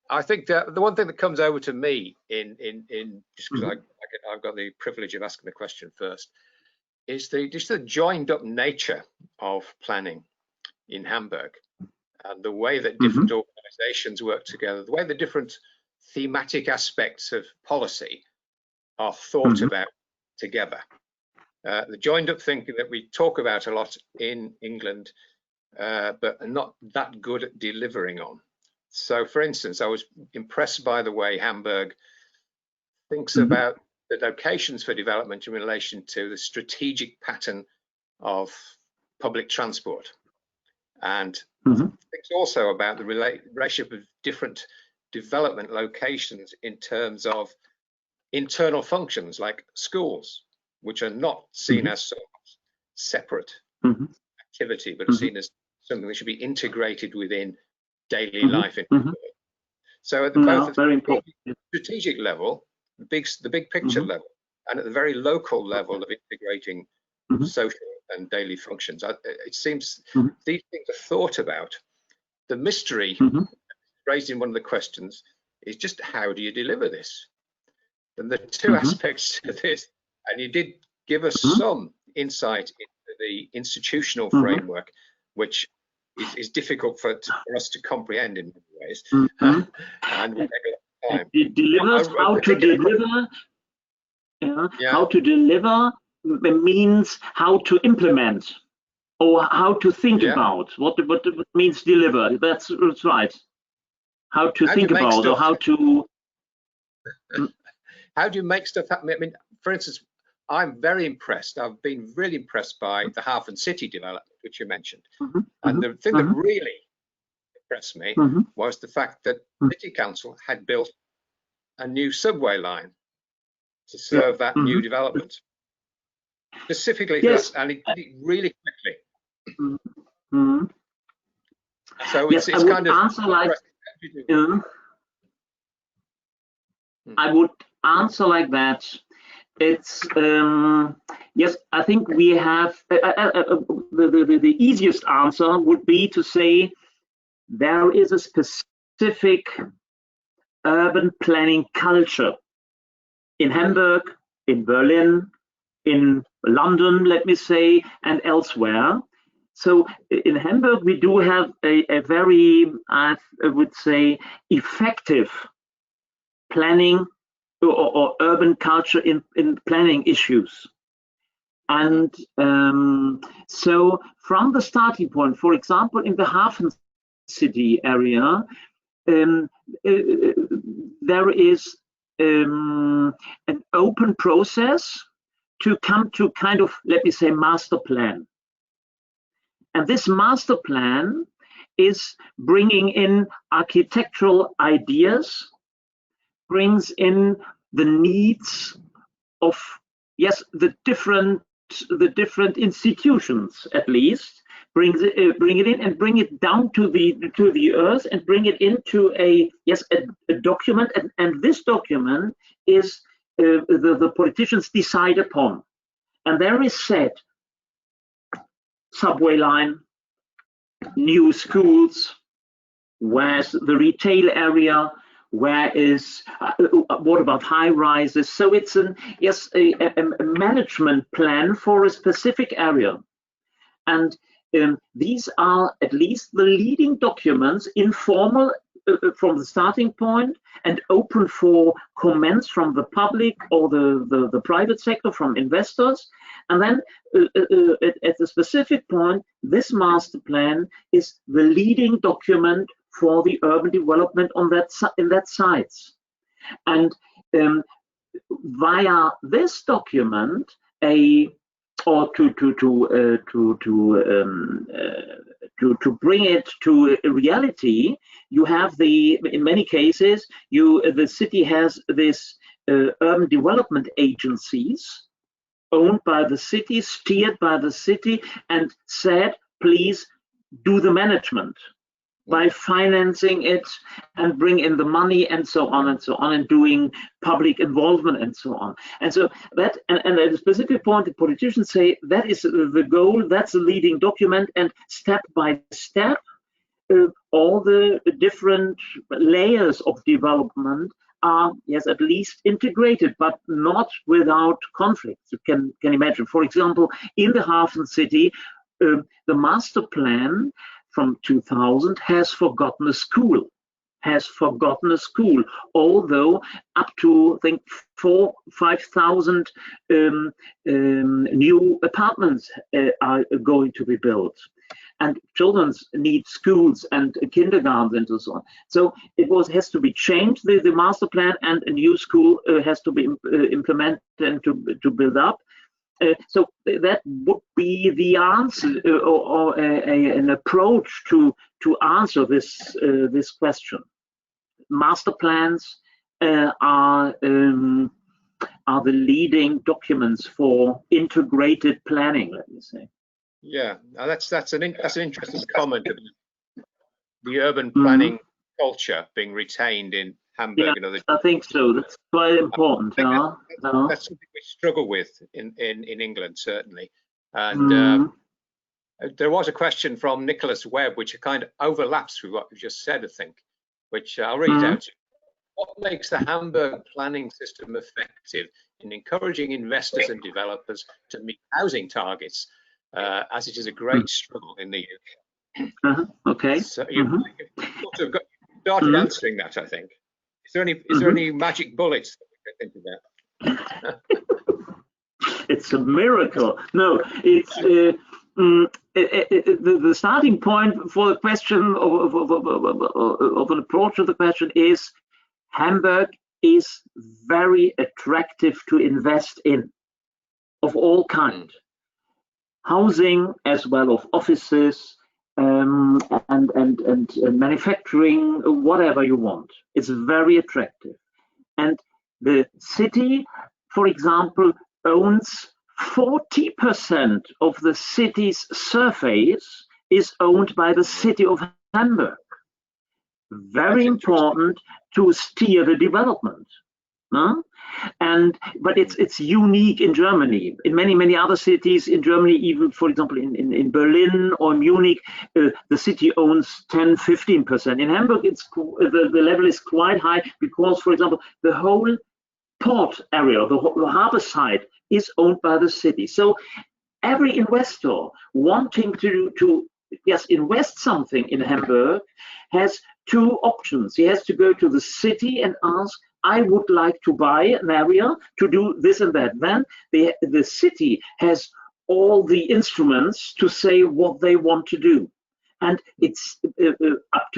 I think that the one thing that comes over to me in just because I've got the privilege of asking the question first is just the joined up nature of planning in Hamburg, and the way that different organizations work together, the way the different thematic aspects of policy are thought about together. The joined up thinking that we talk about a lot in England, but are not that good at delivering on. So, for instance, I was impressed by the way Hamburg thinks about the locations for development in relation to the strategic pattern of public transport. And It's also about the relationship of different development locations in terms of internal functions like schools, which are not seen as sort of separate activity, but are seen as something that should be integrated within daily life. So at the strategic level, the big picture level, and at the very local level of integrating social and daily functions, it seems these things are thought about. The mystery raised in one of the questions is just how do you deliver this? And the two aspects to this, and you did give us some insight into the institutional framework, which is difficult for us to comprehend in many ways. And will take a lot of time. It delivers how to deliver. How to deliver means how to implement, or how to think about what means deliver. That's right. How to think about, or how to. How do you make stuff happen? I mean, for instance, I'm very impressed. I've been really impressed by the HafenCity development, which you mentioned. And the thing that really impressed me was the fact that City Council had built a new subway line to serve that new development. Specifically for that, and it did it really quickly. So it's kind of answer like, I would answer like that. It's yes, I think we have the easiest answer would be to say there is a specific urban planning culture in Hamburg, in Berlin, in London, let me say, and elsewhere. So in Hamburg, we do have a very, I would say, effective planning or urban culture in planning issues. And so from the starting point, for example, in the HafenCity area, there is an open process to come to kind of, let me say, master plan. And this master plan is bringing in architectural ideas, brings in the needs of, yes, the different institutions, at least, bring it in and bring it down to the earth and bring it into a document, and this document is the politicians decide upon, and there is said subway line, new schools, where's the retail area, where is what about high rises? So it's a management plan for a specific area, and these are at least the leading documents, informal from the starting point and open for comments from the public or the private sector, from investors. And then at the specific point, this master plan is the leading document for the urban development on in that sites. And via this document, to bring it to a reality, you have in many cases, the city has this urban development agencies owned by the city, steered by the city, and said, please do the management by financing it and bring in the money and so on and so on, and doing public involvement and so on. And so that, and at a specific point, the politicians say that is the goal, that's the leading document, and step by step, all the different layers of development are, yes, at least integrated, but not without conflicts. You can imagine, for example, in the HafenCity, the master plan from 2000 has forgotten a school, although up to, I think, 4,000-5,000 new apartments are going to be built. And children need schools and kindergartens and so on. So it has to be changed, the master plan, and a new school has to be implemented and to build up. So that would be the answer, or an approach to answer this question. Master plans are the leading documents for integrated planning, let me say. Yeah, that's an interesting comment about the urban planning culture being retained in Hamburg. Yeah, and other. I think so. That's quite important. That's something we struggle with in England, certainly. And there was a question from Nicholas Webb, which kind of overlaps with what you just said, I think, which I'll read out. What makes the Hamburg planning system effective in encouraging investors and developers to meet housing targets, as it is a great struggle in the UK? Okay. So you've sort of started answering that, I think. Is there any magic bullets that we can think about? It's a miracle. No, it's the starting point for the question of an approach to the question is Hamburg is very attractive to invest in, of all kind, housing as well as offices and manufacturing, whatever you want. It's very attractive, and the city, for example, owns 40% of the city's surface is owned by the city of Hamburg. Very important to steer the development. But it's unique in Germany. In many other cities in Germany, even for example in Berlin or Munich, the city owns 10-15%. In Hamburg, the level is quite high because, for example, the whole port area, the harbor side, is owned by the city. So every investor wanting to invest something in Hamburg has two options. He has to go to the city and ask, I would like to buy an area to do this and that. Then the city has all the instruments to say what they want to do. And it's up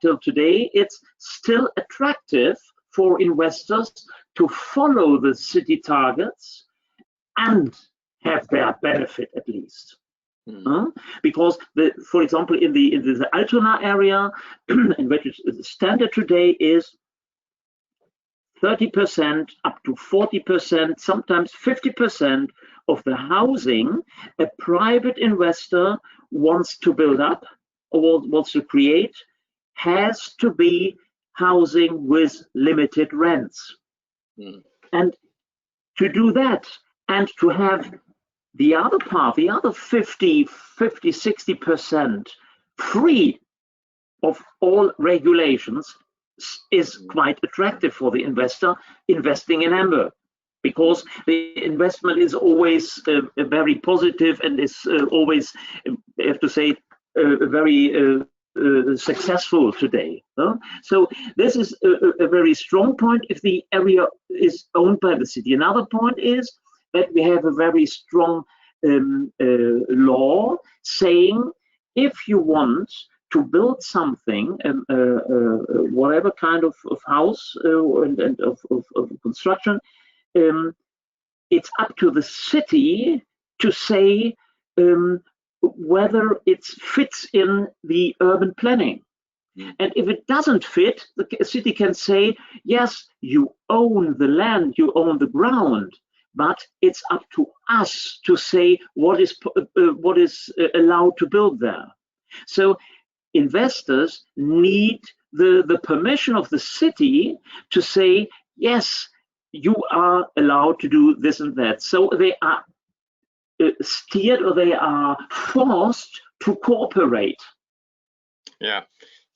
till today, it's still attractive for investors to follow the city targets and have their benefit at least. Because, for example, in the Altona area, in which the standard today is 30% up to 40%, sometimes 50% of the housing a private investor wants to build up or wants to create has to be housing with limited rents. And to do that and to have the other part, the other 60% free of all regulations is quite attractive for the investor investing in Hamburg, because the investment is always very positive and is always, I have to say, very successful today. So this is a very strong point if the area is owned by the city. Another point is that we have a very strong law saying if you want to build something, whatever kind of house and of construction, it's up to the city to say whether it fits in the urban planning. And if it doesn't fit, the city can say, yes, you own the land, you own the ground, but it's up to us to say what is allowed to build there. So investors need the permission of the city to say, yes, you are allowed to do this and that. So they are steered, or they are forced to cooperate. Yeah.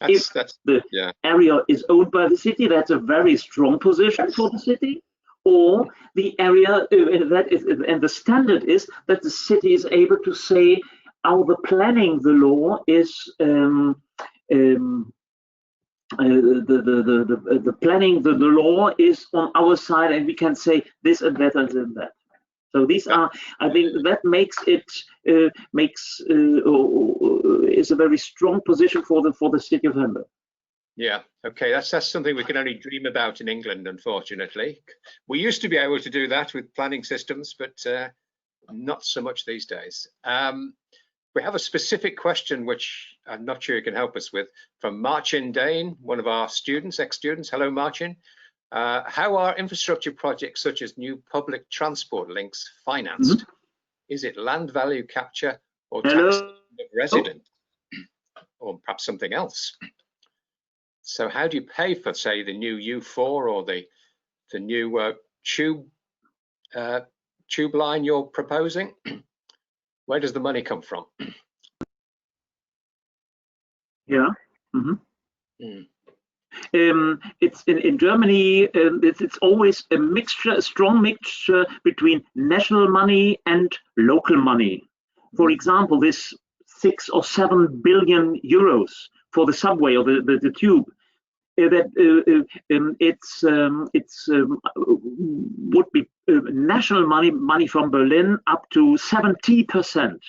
If the area is owned by the city, that's a very strong position for the city. Or the area that is, and the standard is that the city is able to say, the planning, the law is the planning, the law is on our side, and we can say this and that and that. So these are, I think, that makes it is a very strong position for the city of Hamburg. Yeah, okay, that's something we can only dream about in England, unfortunately. We used to be able to do that with planning systems, but not so much these days. We have a specific question which I'm not sure you can help us with, from Marcin Dane, one of our students, ex-students. Hello, Marcin. How are infrastructure projects such as new public transport links financed? Is it land value capture or taxation of residents, or perhaps something else? So how do you pay for, say, the new U4 or the new tube line you're proposing? Where does the money come from? Yeah. It's in Germany. It's always a mixture, a strong mixture between national money and local money. For example, this 6 or 7 billion euros for the subway or the tube. That would be national money from Berlin up to 70%.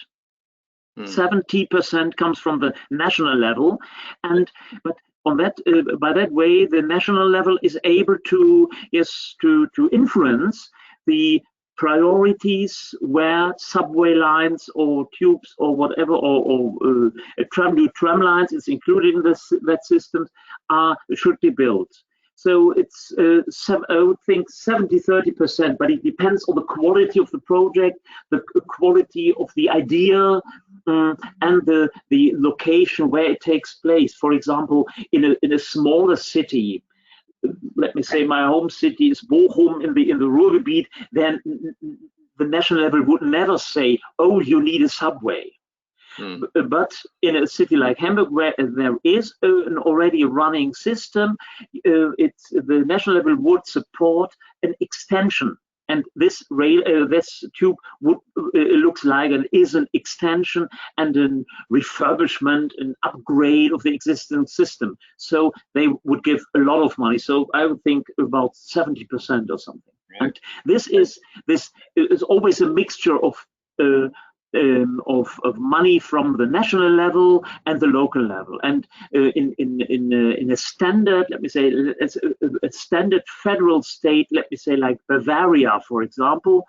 70% comes from the national level, but on that by that way the national level is able to to influence the priorities where subway lines or tubes or whatever or new tram lines is included in that system should be built. So it's I would think 70-30%, but it depends on the quality of the project, the quality of the idea, and the location where it takes place. For example, in a smaller city, let me say my home city is Bochum in the Ruhrgebiet, then the national level would never say, oh, you need a subway. But in a city like Hamburg, where there is already a running system, the national level would support an extension, and this tube would looks like is an extension and a refurbishment, an upgrade of the existing system. So they would give a lot of money. So I would think about 70% or something. Right. And this is always a mixture of money from the national level and the local level, and in a standard, let me say, a standard federal state, let me say like Bavaria, for example,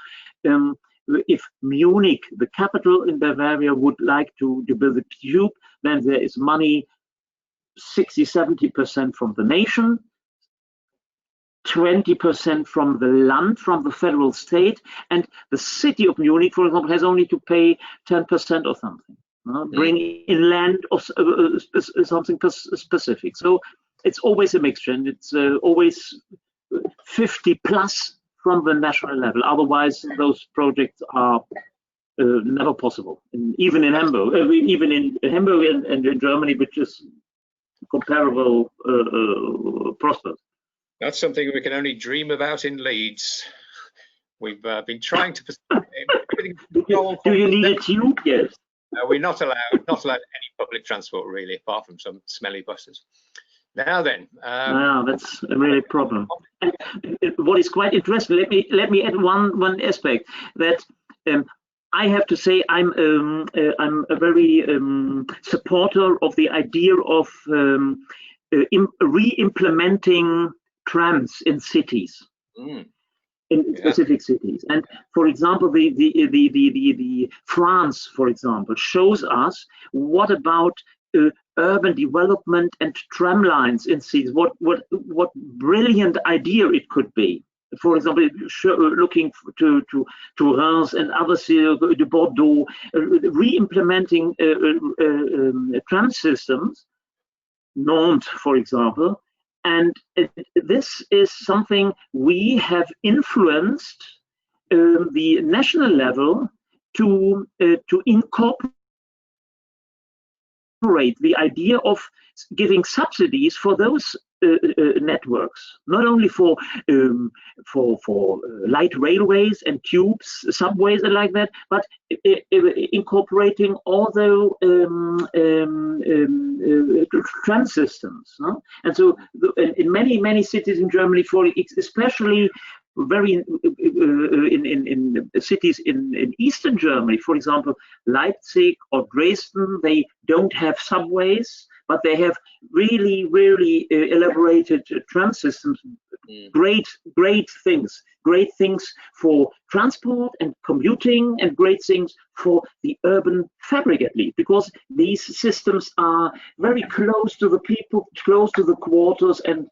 if Munich, the capital in Bavaria, would like to build a tube, then there is money 60-70% from the nation, 20% from the land, from the federal state, and the city of Munich, for example, has only to pay 10% or something. Bring in land of something specific. So it's always a mixture, and it's always 50 plus from the national level. Otherwise, those projects are never possible. And even in Hamburg, and in Germany, which is comparable prosperous. That's something we can only dream about in Leeds. We've been trying to. Do you need a tube? Yes. We're not allowed any public transport really, apart from some smelly buses. Now then, that's a really problem. And what is quite interesting, let me add one aspect that I have to say I'm a very supporter of the idea of re-implementing trams in cities, in specific cities. And for example, the France, for example, shows us what about urban development and tram lines in cities. What brilliant idea it could be. For example, looking to Reims and other cities, to Bordeaux, re-implementing tram systems, Nantes, for example. And this is something we have influenced the national level to incorporate the idea of giving subsidies for those networks, not only for light railways and tubes, subways and like that, but incorporating all the tram systems. No? And so in many cities in Germany, especially very in cities in Eastern Germany, for example, Leipzig or Dresden, they don't have subways. but they have really elaborated tram systems. Great things for transport and commuting, and great things for the urban fabric, at least, because these systems are very close to the people, close to the quarters, and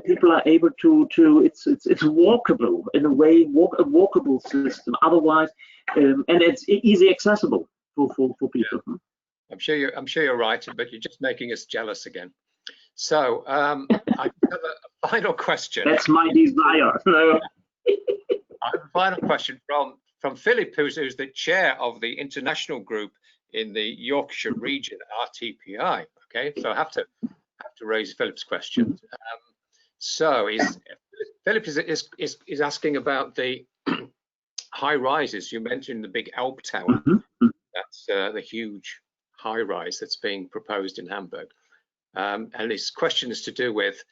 people are able to it's walkable in a way, a walkable system. Otherwise, and it's easy accessible for people. Yeah. I'm sure you're right, but you're just making us jealous again. So I have a final question. That's my desire. I have a final question from Philip, who's the chair of the international group in the Yorkshire region, RTPI. Okay, so I have to raise Philip's question. So Philip is asking about the high rises. You mentioned the big Elb Tower. That's the huge high rise that's being proposed in Hamburg. And his question is to do with,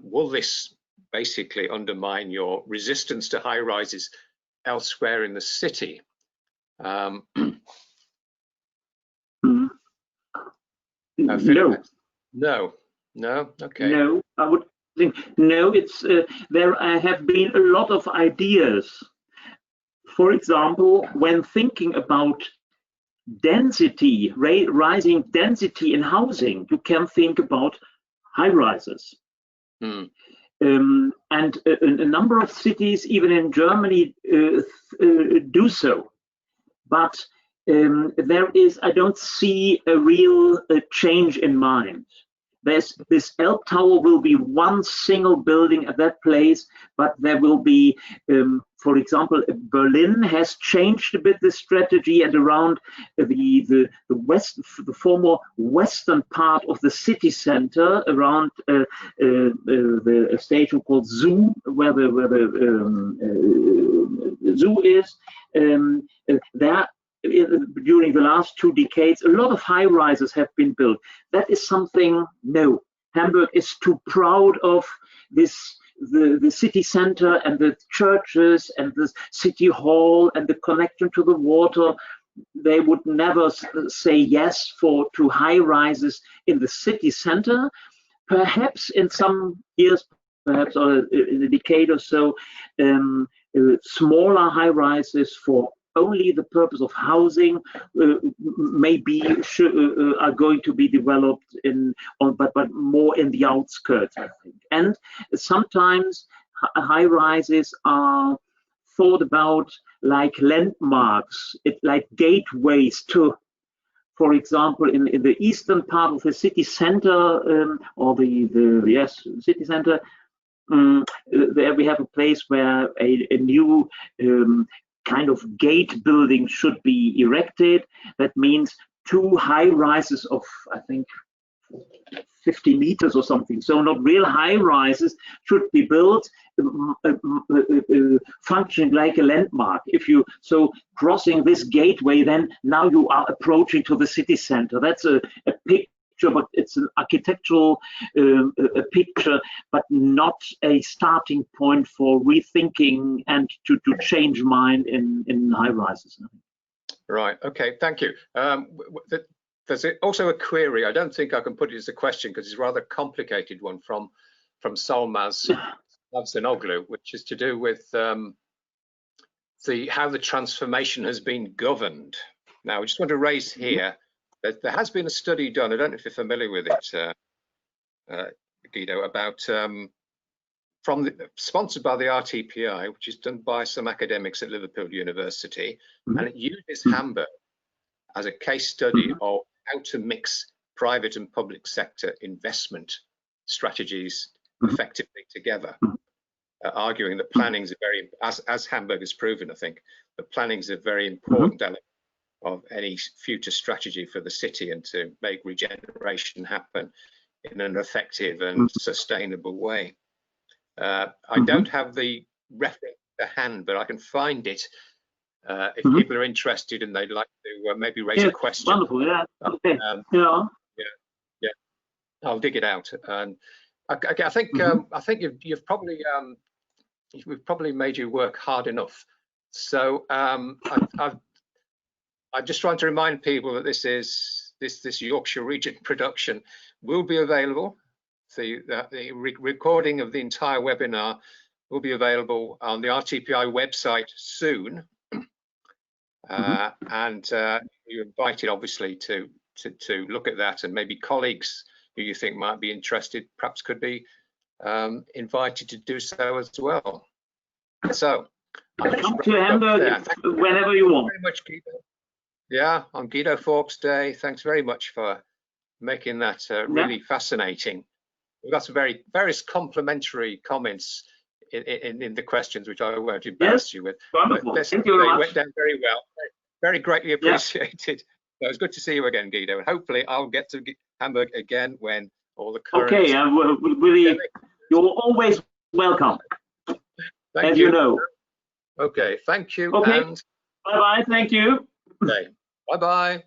will this basically undermine your resistance to high rises elsewhere in the city? No. Okay. No, I would think no. It's there have been a lot of ideas. For example, when thinking about density, rising density in housing, you can think about high rises. And a number of cities, even in Germany, do so. But I don't see a real change in mind. This Elb Tower will be one single building at that place, but there will be, for example, Berlin has changed a bit the strategy, and around the former western part of the city center, around the station called Zoo, where the zoo is, there. During the last 2 decades, a lot of high rises have been built. That is something no. Hamburg is too proud of this, the city center and the churches and the city hall and the connection to the water. They would never say yes to high rises in the city center. Perhaps in some years, perhaps in a decade or so, smaller high rises for only the purpose of housing maybe are going to be developed but more in the outskirts, I think. And sometimes high rises are thought about like landmarks, like gateways to, for example, in the eastern part of the city center, or the city center. There we have a place where a new kind of gate building should be erected. That means 2 high rises of, I think, 50 meters or something. So not real high rises should be built, functioning like a landmark. So crossing this gateway, then now you are approaching to the city center. That's a picture, but it's an architectural a picture, but not a starting point for rethinking and to change mind in high rises. Right. Okay. Thank you. There's also a query. I don't think I can put it as a question because it's a rather complicated one from Solmaz Navsanoglu, which is to do with how the transformation has been governed. Now, I just want to raise here that there has been a study done. I don't know if you're familiar with it, Guido, about sponsored by the RTPI, which is done by some academics at Liverpool University, and it uses Hamburg as a case study of how to mix private and public sector investment strategies effectively together, arguing that planning is a very, as Hamburg has proven, I think, that planning is a very important element of any future strategy for the city and to make regeneration happen in an effective and sustainable way. I don't have the reference to hand, but I can find it if people are interested and they'd like to maybe raise a question. Wonderful, yeah. Okay. Yeah. I'll dig it out. And I think you've probably we've probably made you work hard enough. So I'm just trying to remind people that this is this Yorkshire region production will be available. The recording of the entire webinar will be available on the RTPI website soon. And you're invited, obviously, to look at that, and maybe colleagues who you think might be interested perhaps could be invited to do so as well. So come to Hamburg whenever you want. Very much, Guido. Yeah, on Guido Fawkes Day. Thanks very much for making that really fascinating. We've got some various complimentary comments in the questions, which I won't embarrass you with. Wonderful. Thank you very much. Went down very well. Very greatly appreciated. So it was good to see you again, Guido, and hopefully I'll get to Hamburg again when all the current. Okay, you're always welcome. Thank you. You know. Okay, thank you. Okay. And bye bye. Thank you. Okay. Bye bye.